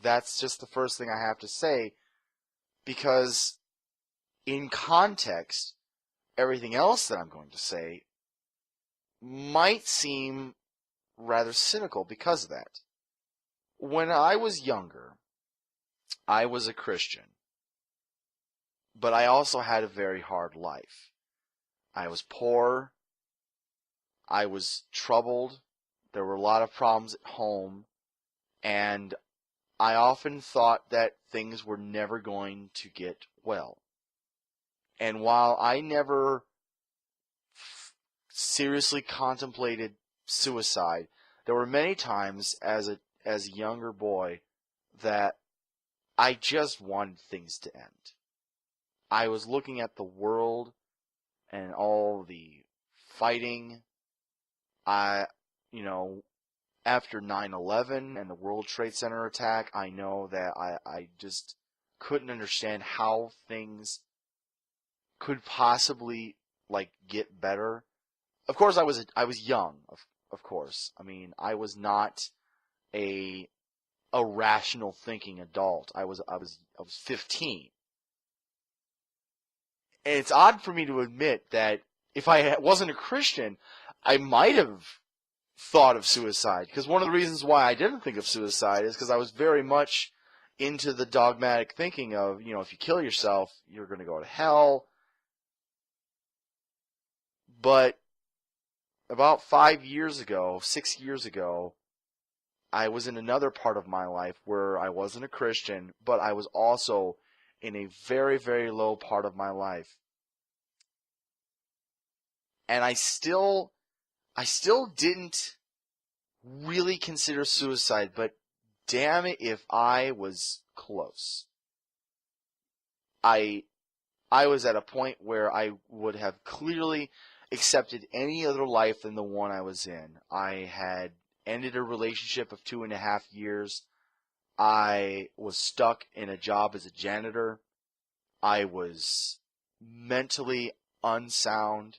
That's just the first thing I have to say, because in context, everything else that I'm going to say might seem rather cynical because of that. When I was younger, I was a Christian, but I also had a very hard life. I was poor, I was troubled, there were a lot of problems at home, and I often thought that things were never going to get well. And while I never seriously contemplated suicide, there were many times as a younger boy that I just wanted things to end. I was looking at the world and all the fighting. After 9/11 and the World Trade Center attack, I know that I just couldn't understand how things could possibly get better. Of course, I was young. Of course, I mean, I was not a rational thinking adult. I was 15, and it's odd for me to admit that if I wasn't a Christian, I might have thought of suicide, because one of the reasons why I didn't think of suicide is because I was very much into the dogmatic thinking of, if you kill yourself, you're going to go to hell. But about 6 years ago, I was in another part of my life where I wasn't a Christian, but I was also in a very, very low part of my life. And I still didn't really consider suicide, but damn it if I was close. I was at a point where I would have clearly accepted any other life than the one I was in. I had ended a relationship of 2.5 years. I was stuck in a job as a janitor. I was mentally unsound.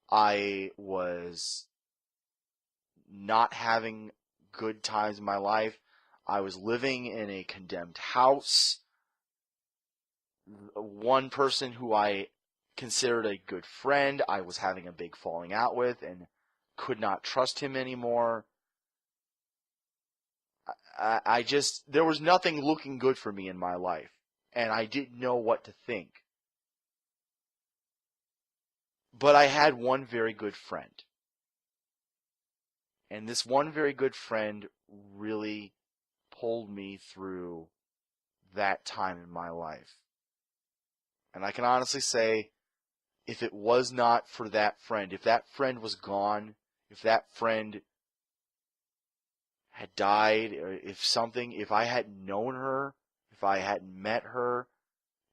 I was not having good times in my life. I was living in a condemned house. One person who I considered a good friend, I was having a big falling out with and could not trust him anymore. There was nothing looking good for me in my life, and I didn't know what to think. But I had one very good friend. And this one very good friend really pulled me through that time in my life. And I can honestly say, if it was not for that friend, if that friend was gone, if that friend had died, or if I hadn't known her, if I hadn't met her,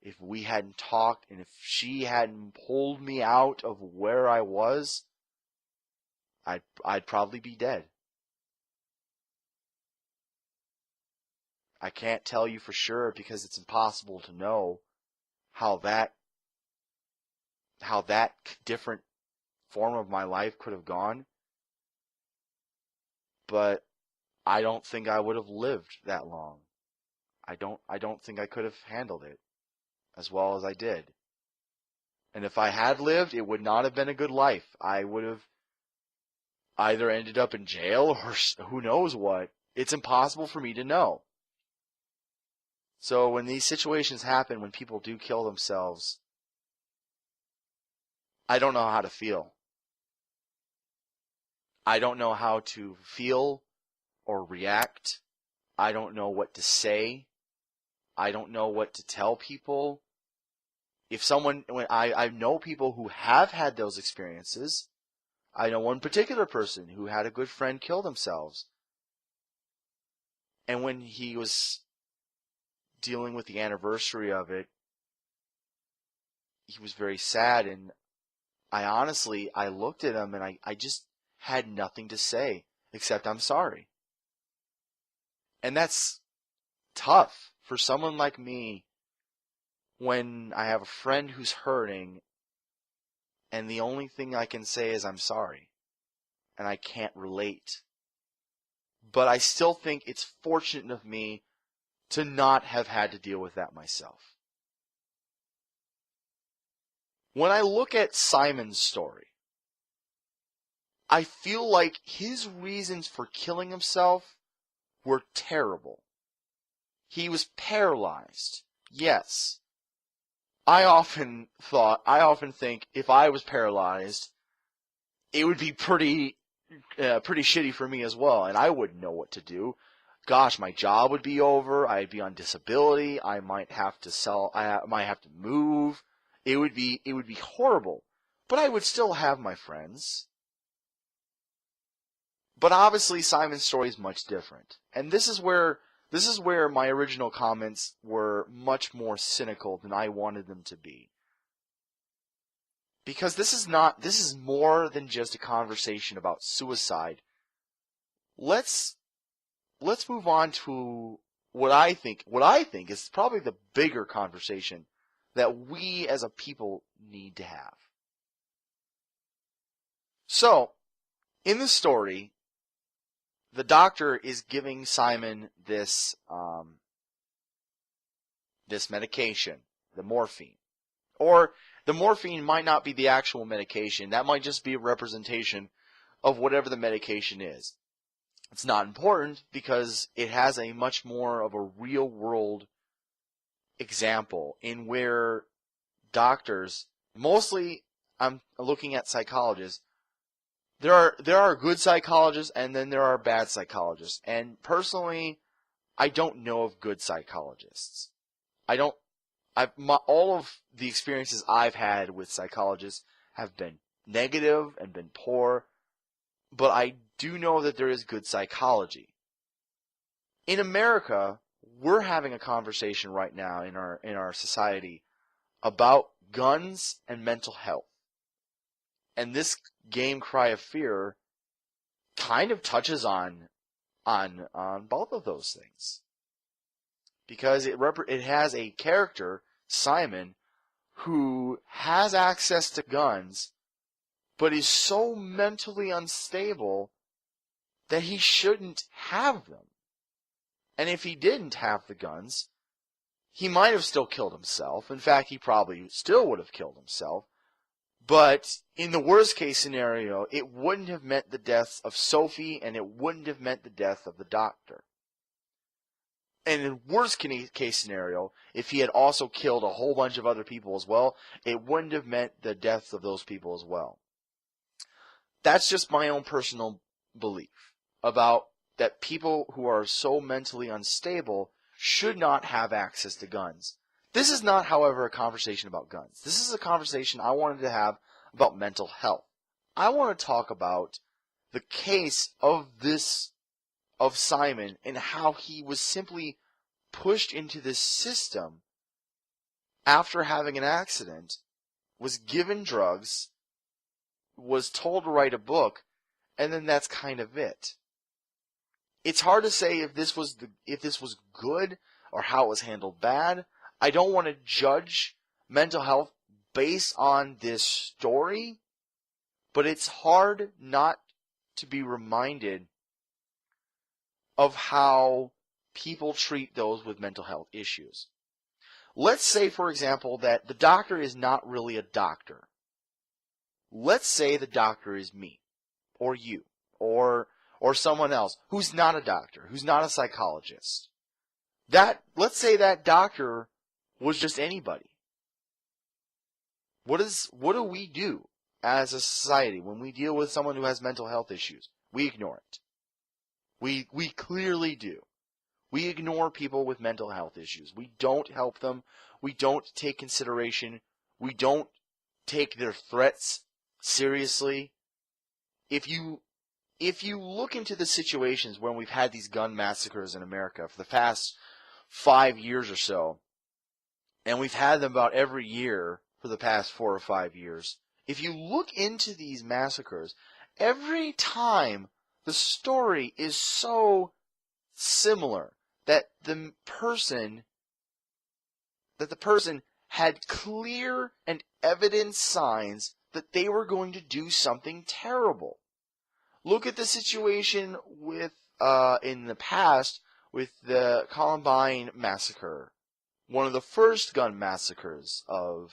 if we hadn't talked, and if she hadn't pulled me out of where I was, I'd probably be dead. I can't tell you for sure because it's impossible to know how that different form of my life could have gone. But I don't think I would have lived that long. I don't think I could have handled it as well as I did. And if I had lived, it would not have been a good life. I would have either ended up in jail or who knows what. It's impossible for me to know. So when these situations happen, when people do kill themselves, I don't know how to feel. I don't know how to feel or react. I don't know what to say. I don't know what to tell people. When I know people who have had those experiences. I know one particular person who had a good friend kill themselves. And when he was dealing with the anniversary of it, he was very sad, and I looked at him and I just had nothing to say except I'm sorry. And that's tough for someone like me when I have a friend who's hurting and the only thing I can say is I'm sorry and I can't relate. But I still think it's fortunate of me to not have had to deal with that myself. When I look at Simon's story, I feel like his reasons for killing himself were terrible. He was paralyzed. Yes. I often think if I was paralyzed, it would be pretty shitty for me as well, and I wouldn't know what to do. Gosh, my job would be over. I'd be on disability. I might have to move. It would be horrible. But I would still have my friends. But obviously Simon's story is much different. And this is where my original comments were much more cynical than I wanted them to be. Because this is more than just a conversation about suicide. Let's move on to what I think is probably the bigger conversation that we as a people need to have. So, in the story, the doctor is giving Simon this medication, the morphine. Or the morphine might not be the actual medication. That might just be a representation of whatever the medication is. It's not important because it has a much more of a real world example in where doctors, mostly I'm looking at psychologists, there are good psychologists and then there are bad psychologists. And personally, I don't know of good psychologists. All of the experiences I've had with psychologists have been negative and been poor, but I do know that there is good psychology. In America, we're having a conversation right now in our society about guns and mental health. And this game Cry of Fear kind of touches on both of those things. Because it has a character, Simon, who has access to guns, but is so mentally unstable that he shouldn't have them. And if he didn't have the guns, he might have still killed himself. In fact, he probably still would have killed himself. But in the worst case scenario, it wouldn't have meant the death of Sophie, and it wouldn't have meant the death of the doctor. And in worst case scenario, if he had also killed a whole bunch of other people as well, it wouldn't have meant the deaths of those people as well. That's just my own personal belief about that people who are so mentally unstable should not have access to guns. This is not, however, a conversation about guns. This is a conversation I wanted to have about mental health. I want to talk about the case of Simon and how he was simply pushed into this system after having an accident, was given drugs, was told to write a book, and then that's kind of it. It's hard to say if this was good or how it was handled bad. I don't want to judge mental health based on this story, but it's hard not to be reminded of how people treat those with mental health issues. Let's say, for example, that the doctor is not really a doctor. Let's say the doctor is me, or you, or someone else who's not a doctor, who's not a psychologist. Let's say that doctor was just anybody. What do we do as a society when we deal with someone who has mental health issues? We ignore it. We clearly do. We ignore people with mental health issues. We don't help them. We don't take consideration. We don't take their threats seriously. If you look into the situations when we've had these gun massacres in America for the past 5 years or so, and we've had them about every year for the past 4 or 5 years, if you look into these massacres, every time the story is so similar that the person had clear and evident signs that they were going to do something terrible. Look at the situation with in the past with the Columbine massacre, one of the first gun massacres of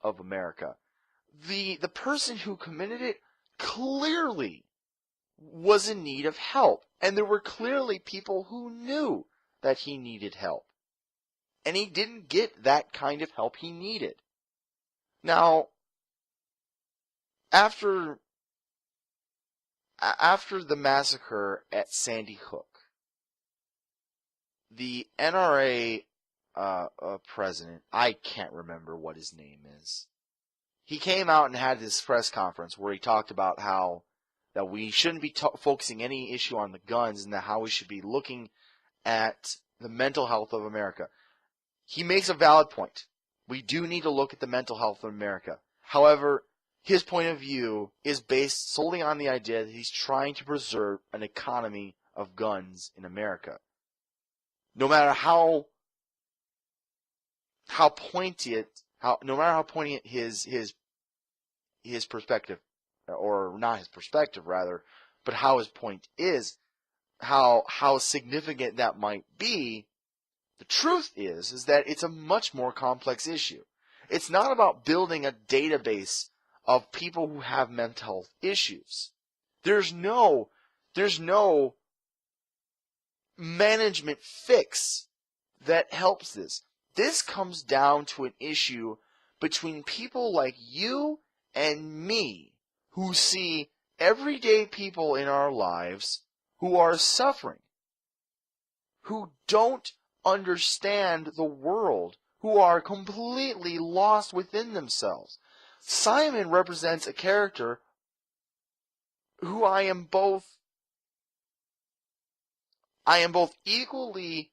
America. The person who committed it clearly was in need of help, and there were clearly people who knew that he needed help, and he didn't get that kind of help he needed. Now, after the massacre at Sandy Hook, the NRA president, I can't remember what his name is, he came out and had this press conference where he talked about how that we shouldn't be focusing any issue on the guns and that how we should be looking at the mental health of America. He makes a valid point. We do need to look at the mental health of America. However, his point of view is based solely on the idea that he's trying to preserve an economy of guns in America. No matter how pointed his perspective, or not his perspective rather, but how his point is, how significant that might be, the truth is that it's a much more complex issue. It's not about building a database of people who have mental health issues. There's no management fix that helps this. This comes down to an issue between people like you and me who see everyday people in our lives who are suffering, who don't understand the world, who are completely lost within themselves. Simon represents a character who I am both equally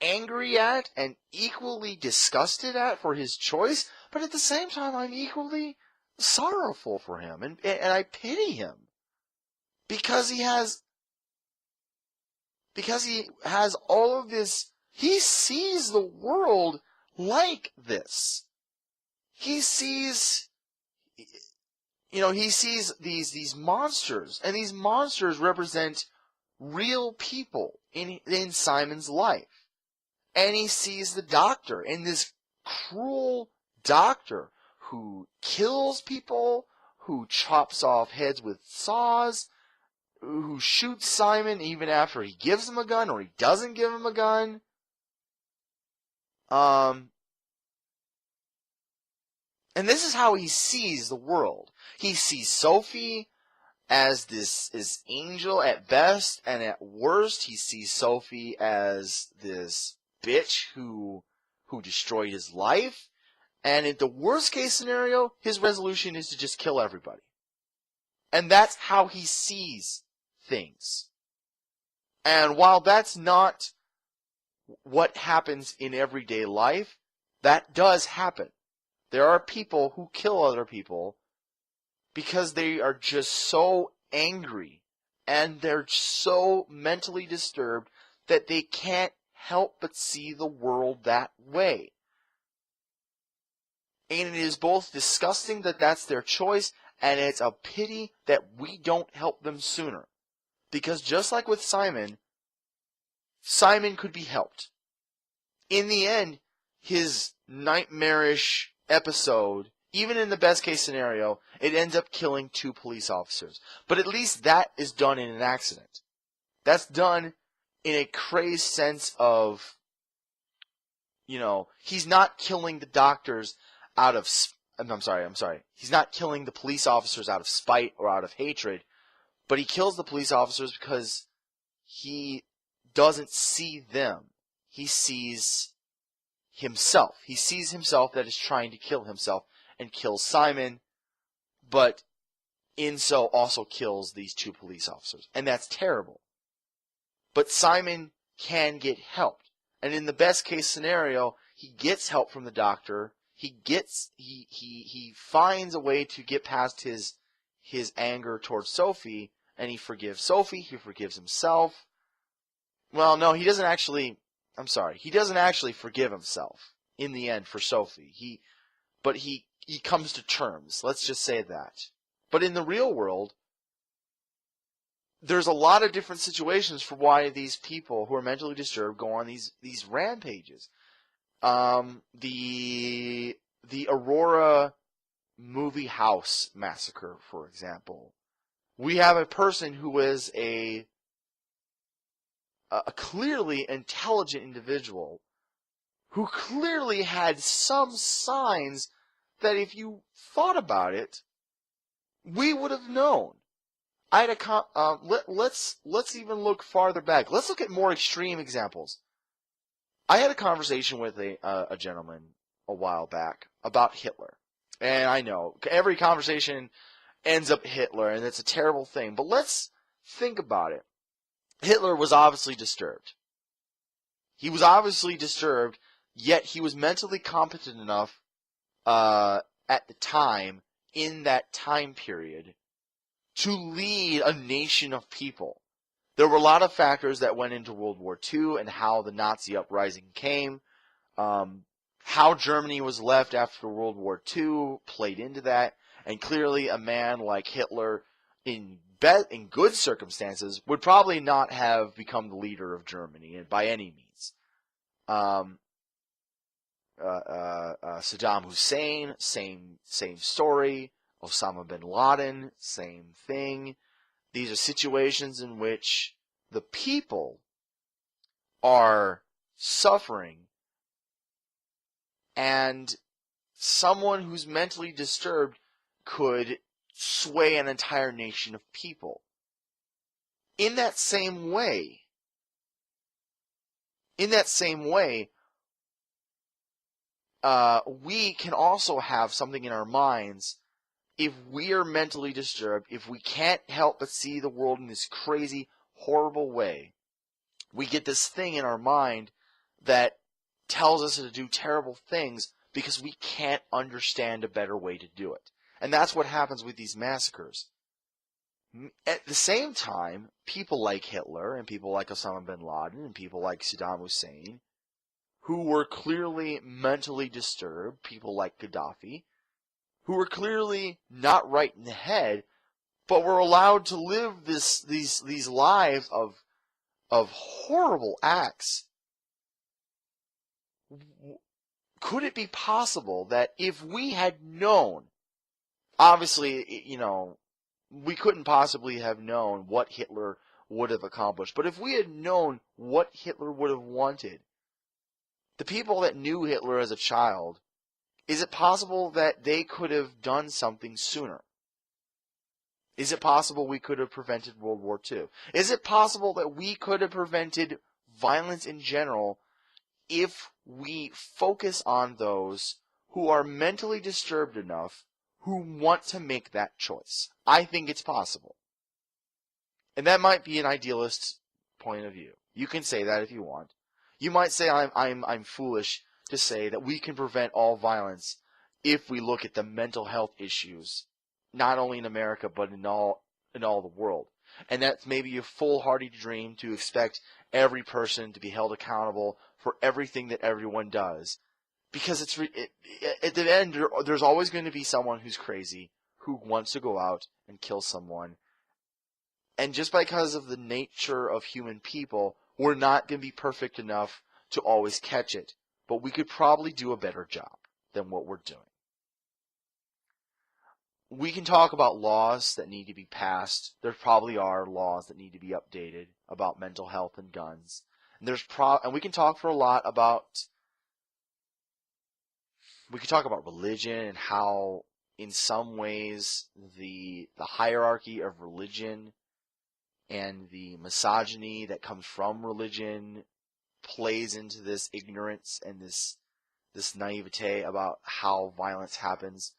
angry at and equally disgusted at for his choice, but at the same time I'm equally sorrowful for him, and I pity him because he has all of this. He sees the world like this. He sees these monsters, and these monsters represent real people in Simon's life. And he sees the doctor, and this cruel doctor who kills people, who chops off heads with saws, who shoots Simon even after he gives him a gun or he doesn't give him a gun. And this is how he sees the world. He sees Sophie as this angel at best, and at worst he sees Sophie as this bitch who destroyed his life. And in the worst case scenario, his resolution is to just kill everybody. And that's how he sees things. And while that's not what happens in everyday life, that does happen. There are people who kill other people because they are just so angry and they're so mentally disturbed that they can't help but see the world that way. And it is both disgusting that that's their choice, and it's a pity that we don't help them sooner. Because just like with Simon, Simon could be helped. In the end, his nightmarish episode, even in the best case scenario, it ends up killing 2 police officers. But at least that is done in an accident. That's done in a crazed sense of, he's not killing the doctors out of, I'm sorry. He's not killing the police officers out of spite or out of hatred, but he kills the police officers because he doesn't see them. He sees himself. He sees himself that is trying to kill himself and kills Simon, but in so also kills these 2 police officers. And that's terrible. But Simon can get helped. And in the best case scenario, he gets help from the doctor. He finds a way to get past his anger towards Sophie, and he forgives Sophie, he forgives himself. Well, no, he doesn't actually forgive himself in the end for Sophie. But he comes to terms. Let's just say that. But in the real world, there's a lot of different situations for why these people who are mentally disturbed go on these rampages. The Aurora movie house massacre, for example. We have a person who is a clearly intelligent individual who clearly had some signs that if you thought about it, we would have known. Let's even look farther back. Let's look at more extreme examples. I had a conversation with a gentleman a while back about Hitler. And I know, every conversation ends up Hitler, and it's a terrible thing. But let's think about it. Hitler was obviously disturbed. He was obviously disturbed, yet he was mentally competent enough at the time, in that time period, to lead a nation of people. There were a lot of factors that went into World War II and how the Nazi uprising came. How Germany was left after World War II played into that. And clearly a man like Hitler, in good circumstances, would probably not have become the leader of Germany by any means. Saddam Hussein, same story. Osama bin Laden, same thing. These are situations in which the people are suffering, and someone who's mentally disturbed could sway an entire nation of people. In that same way, we can also have something in our minds. If we are mentally disturbed, if we can't help but see the world in this crazy, horrible way, we get this thing in our mind that tells us to do terrible things because we can't understand a better way to do it. And that's what happens with these massacres. At the same time, people like Hitler and people like Osama bin Laden and people like Saddam Hussein, who were clearly mentally disturbed, people like Gaddafi, who were clearly not right in the head, but were allowed to live these lives of horrible acts. Could it be possible that if we had known, obviously, we couldn't possibly have known what Hitler would have accomplished, but if we had known what Hitler would have wanted, the people that knew Hitler as a child, is it possible that they could have done something sooner? Is it possible we could have prevented World War II? Is it possible that we could have prevented violence in general if we focus on those who are mentally disturbed enough who want to make that choice? I think it's possible. And that might be an idealist point of view. You can say that if you want. You might say I'm foolish to say that we can prevent all violence if we look at the mental health issues, not only in America but in all the world. And that's maybe a foolhardy dream to expect every person to be held accountable for everything that everyone does, because at the end there's always going to be someone who's crazy who wants to go out and kill someone. And just because of the nature of human people, we're not going to be perfect enough to always catch it. But we could probably do a better job than what we're doing. We can talk about laws that need to be passed. There probably are laws that need to be updated about mental health and guns. And and we can talk for a lot about. We could talk about religion and how, in some ways, the hierarchy of religion and the misogyny that comes from religion plays into this ignorance and this naivete about how violence happens.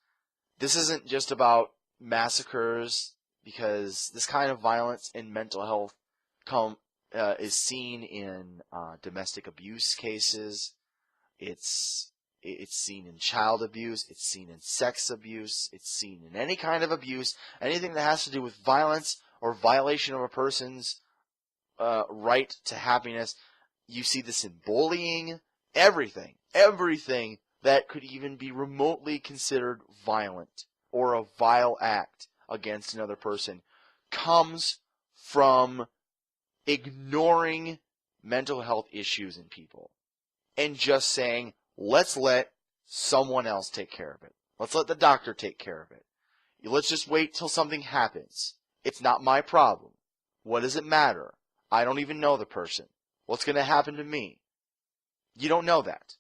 This isn't just about massacres, because this kind of violence in mental health is seen in domestic abuse cases. It's seen in child abuse. It's seen in sex abuse. It's seen in any kind of abuse, anything that has to do with violence or violation of a person's right to happiness. You see this in bullying, everything that could even be remotely considered violent or a vile act against another person comes from ignoring mental health issues in people and just saying, let's let someone else take care of it. Let's let the doctor take care of it. Let's just wait till something happens. It's not my problem. What does it matter? I don't even know the person. What's going to happen to me? You don't know that.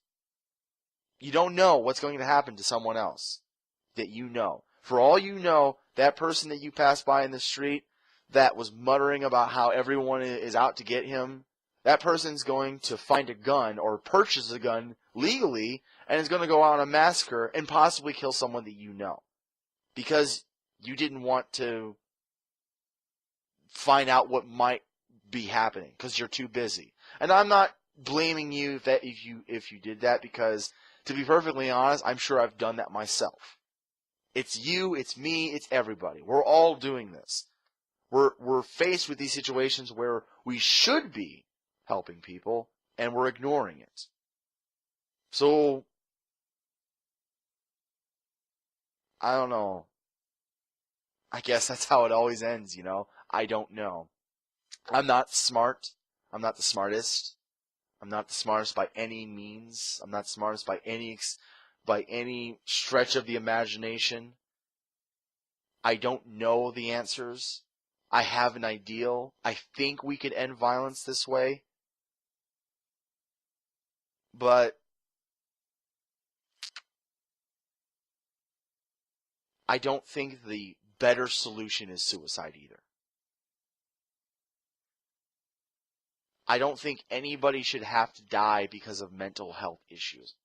You don't know what's going to happen to someone else that you know. For all you know, that person that you passed by in the street that was muttering about how everyone is out to get him, that person's going to find a gun or purchase a gun legally and is going to go out on a massacre and possibly kill someone that you know, because you didn't want to find out what might be happening because you're too busy. And I'm not blaming you if you did that, because to be perfectly honest, I'm sure I've done that myself. It's you, it's me, it's everybody. We're all doing this. We're faced with these situations where we should be helping people and we're ignoring it. So I don't know. I guess that's how it always ends, you know. I don't know. I'm not smart. I'm not the smartest. I'm not the smartest by any means. I'm not the smartest by any stretch of the imagination. I don't know the answers. I have an ideal. I think we could end violence this way. But I don't think the better solution is suicide either. I don't think anybody should have to die because of mental health issues.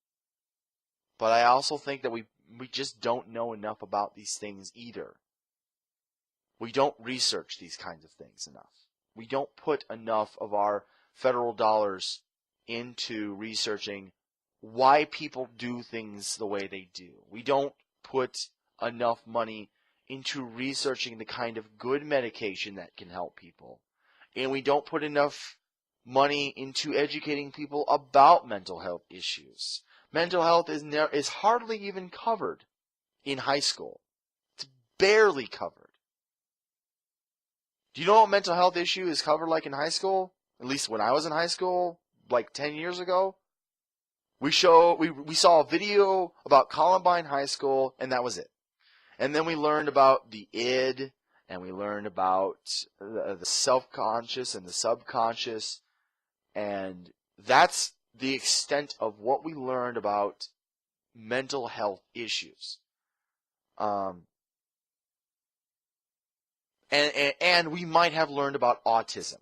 But I also think that we just don't know enough about these things either. We don't research these kinds of things enough. We don't put enough of our federal dollars into researching why people do things the way they do. We don't put enough money into researching the kind of good medication that can help people. And we don't put enough money into educating people about mental health issues. Mental health is hardly even covered in high school. It's barely covered. Do you know what mental health issue is covered like in high school? At least when I was in high school, like 10 years ago. We saw a video about Columbine High School, and that was it. And then we learned about the id, and we learned about the self-conscious and the subconscious, and that's the extent of what we learned about mental health issues. And we might have learned about autism.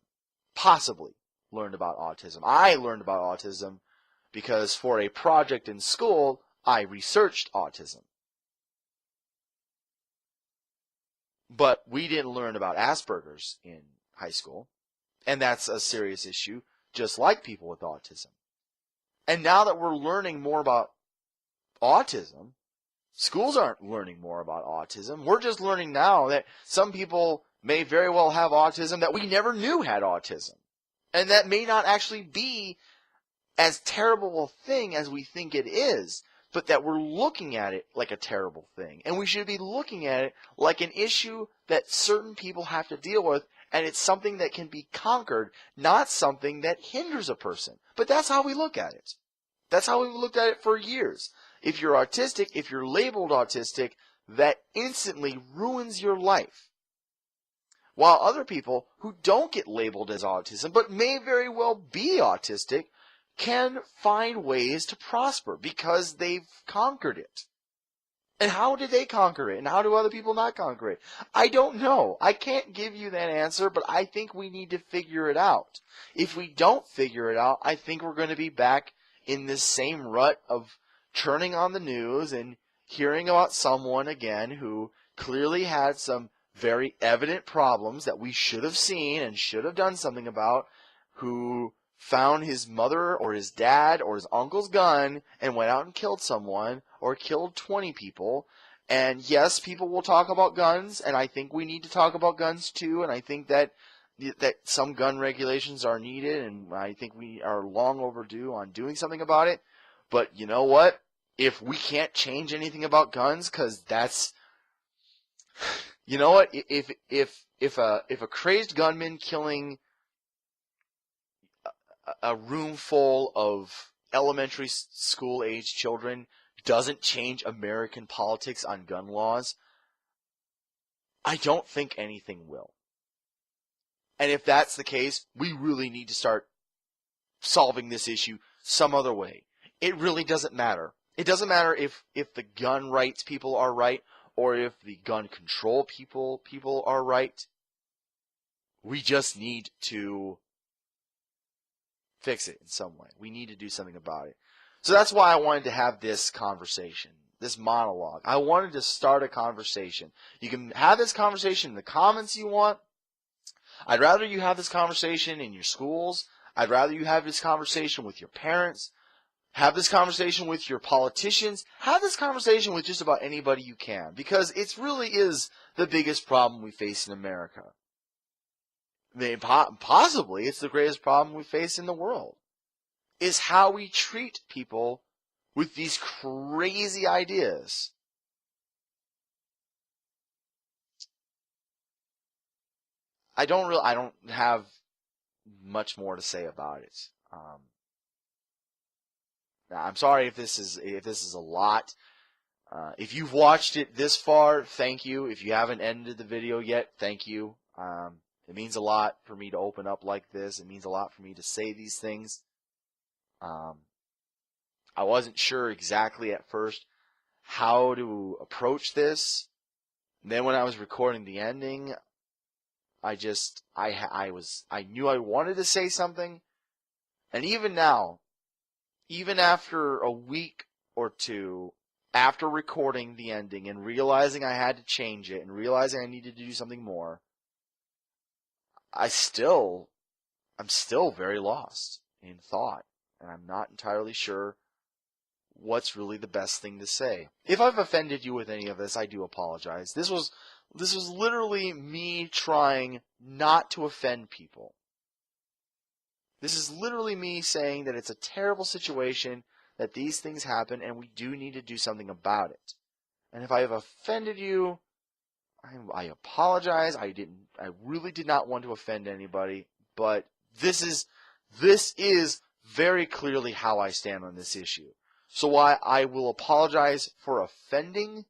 Possibly learned about autism. I learned about autism because for a project in school, I researched autism. But we didn't learn about Asperger's in high school. And that's a serious issue, just like people with autism. And now that we're learning more about autism, schools aren't learning more about autism. We're just learning now that some people may very well have autism that we never knew had autism. And that may not actually be as terrible a thing as we think it is, but that we're looking at it like a terrible thing. And we should be looking at it like an issue that certain people have to deal with, and it's something that can be conquered, not something that hinders a person. But that's how we look at it. That's how we've looked at it for years. If you're autistic, if you're labeled autistic, that instantly ruins your life. While other people who don't get labeled as autism, but may very well be autistic, can find ways to prosper because they've conquered it. And how did they conquer it? And how do other people not conquer it? I don't know. I can't give you that answer, but I think we need to figure it out. If we don't figure it out, I think we're going to be back in this same rut of turning on the news and hearing about someone again who clearly had some very evident problems that we should have seen and should have done something about, who found his mother or his dad or his uncle's gun and went out and killed someone or killed 20 people. And yes, people will talk about guns, and I think we need to talk about guns too, and I think that some gun regulations are needed, and I think we are long overdue on doing something about it. But you know what? If we can't change anything about guns, because that's, you know what? If a crazed gunman killing a room full of elementary school age children doesn't change American politics on gun laws, I don't think anything will. And if that's the case, we really need to start solving this issue some other way. It really doesn't matter. It doesn't matter if the gun rights people are right or if the gun control people are right. We just need to fix it in some way. We need to do something about it. So that's why I wanted to have this conversation, this monologue. I wanted to start a conversation. You can have this conversation in the comments you want. I'd rather you have this conversation in your schools. I'd rather you have this conversation with your parents. Have this conversation with your politicians. Have this conversation with just about anybody you can, because it really is the biggest problem we face in America. Possibly it's the greatest problem we face in the world, is how we treat people with these crazy ideas. I don't have much more to say about it. I'm sorry if this is a lot. If you've watched it this far, thank you. If you haven't ended the video yet, thank you. It means a lot for me to open up like this. It means a lot for me to say these things. I wasn't sure exactly at first how to approach this. And then when I was recording the ending, I knew I wanted to say something. And even now, even after a week or two after recording the ending and realizing I had to change it and realizing I needed to do something more, I'm still very lost in thought, and I'm not entirely sure what's really the best thing to say. If I've offended you with any of this, I do apologize. This was literally me trying not to offend people. This is literally me saying that it's a terrible situation, that these things happen, and we do need to do something about it. And if I have offended you, I apologize. I really did not want to offend anybody, but this is very clearly how I stand on this issue. So while I will apologize for offending,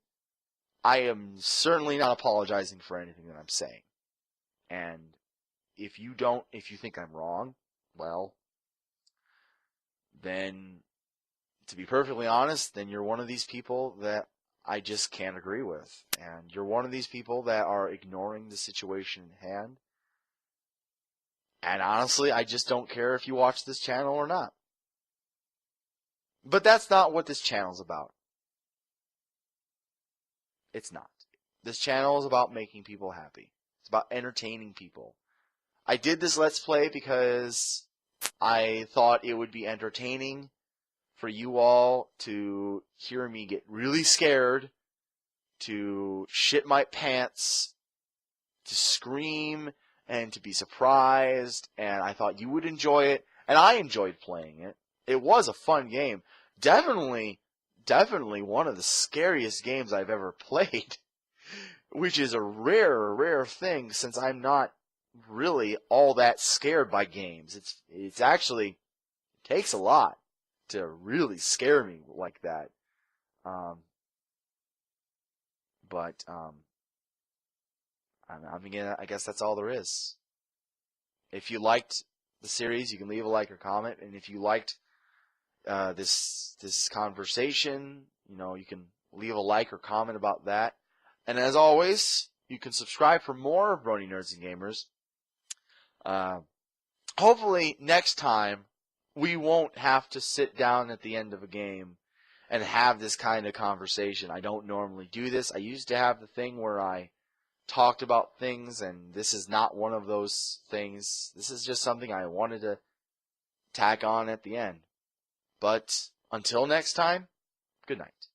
I am certainly not apologizing for anything that I'm saying. And if you think I'm wrong, well, then, to be perfectly honest, then you're one of these people that I just can't agree with. And you're one of these people that are ignoring the situation at hand. And honestly, I just don't care if you watch this channel or not. But that's not what this channel's about. It's not. This channel is about making people happy. It's about entertaining people. I did this Let's Play because I thought it would be entertaining for you all to hear me get really scared, to shit my pants, to scream, and to be surprised, and I thought you would enjoy it, and I enjoyed playing it. It was a fun game. Definitely one of the scariest games I've ever played, which is a rare thing since I'm not really all that scared by games. It's actually, it takes a lot to really scare me like that. I guess that's all there is. If you liked the series, you can leave a like or comment, and if you liked this conversation, you can leave a like or comment about that. And as always, you can subscribe for more of Brony Nerds and Gamers. Hopefully next time we won't have to sit down at the end of a game and have this kind of conversation. I don't normally do this. I used to have the thing where I talked about things, and this is not one of those things. This is just something I wanted to tack on at the end. But until next time, good night.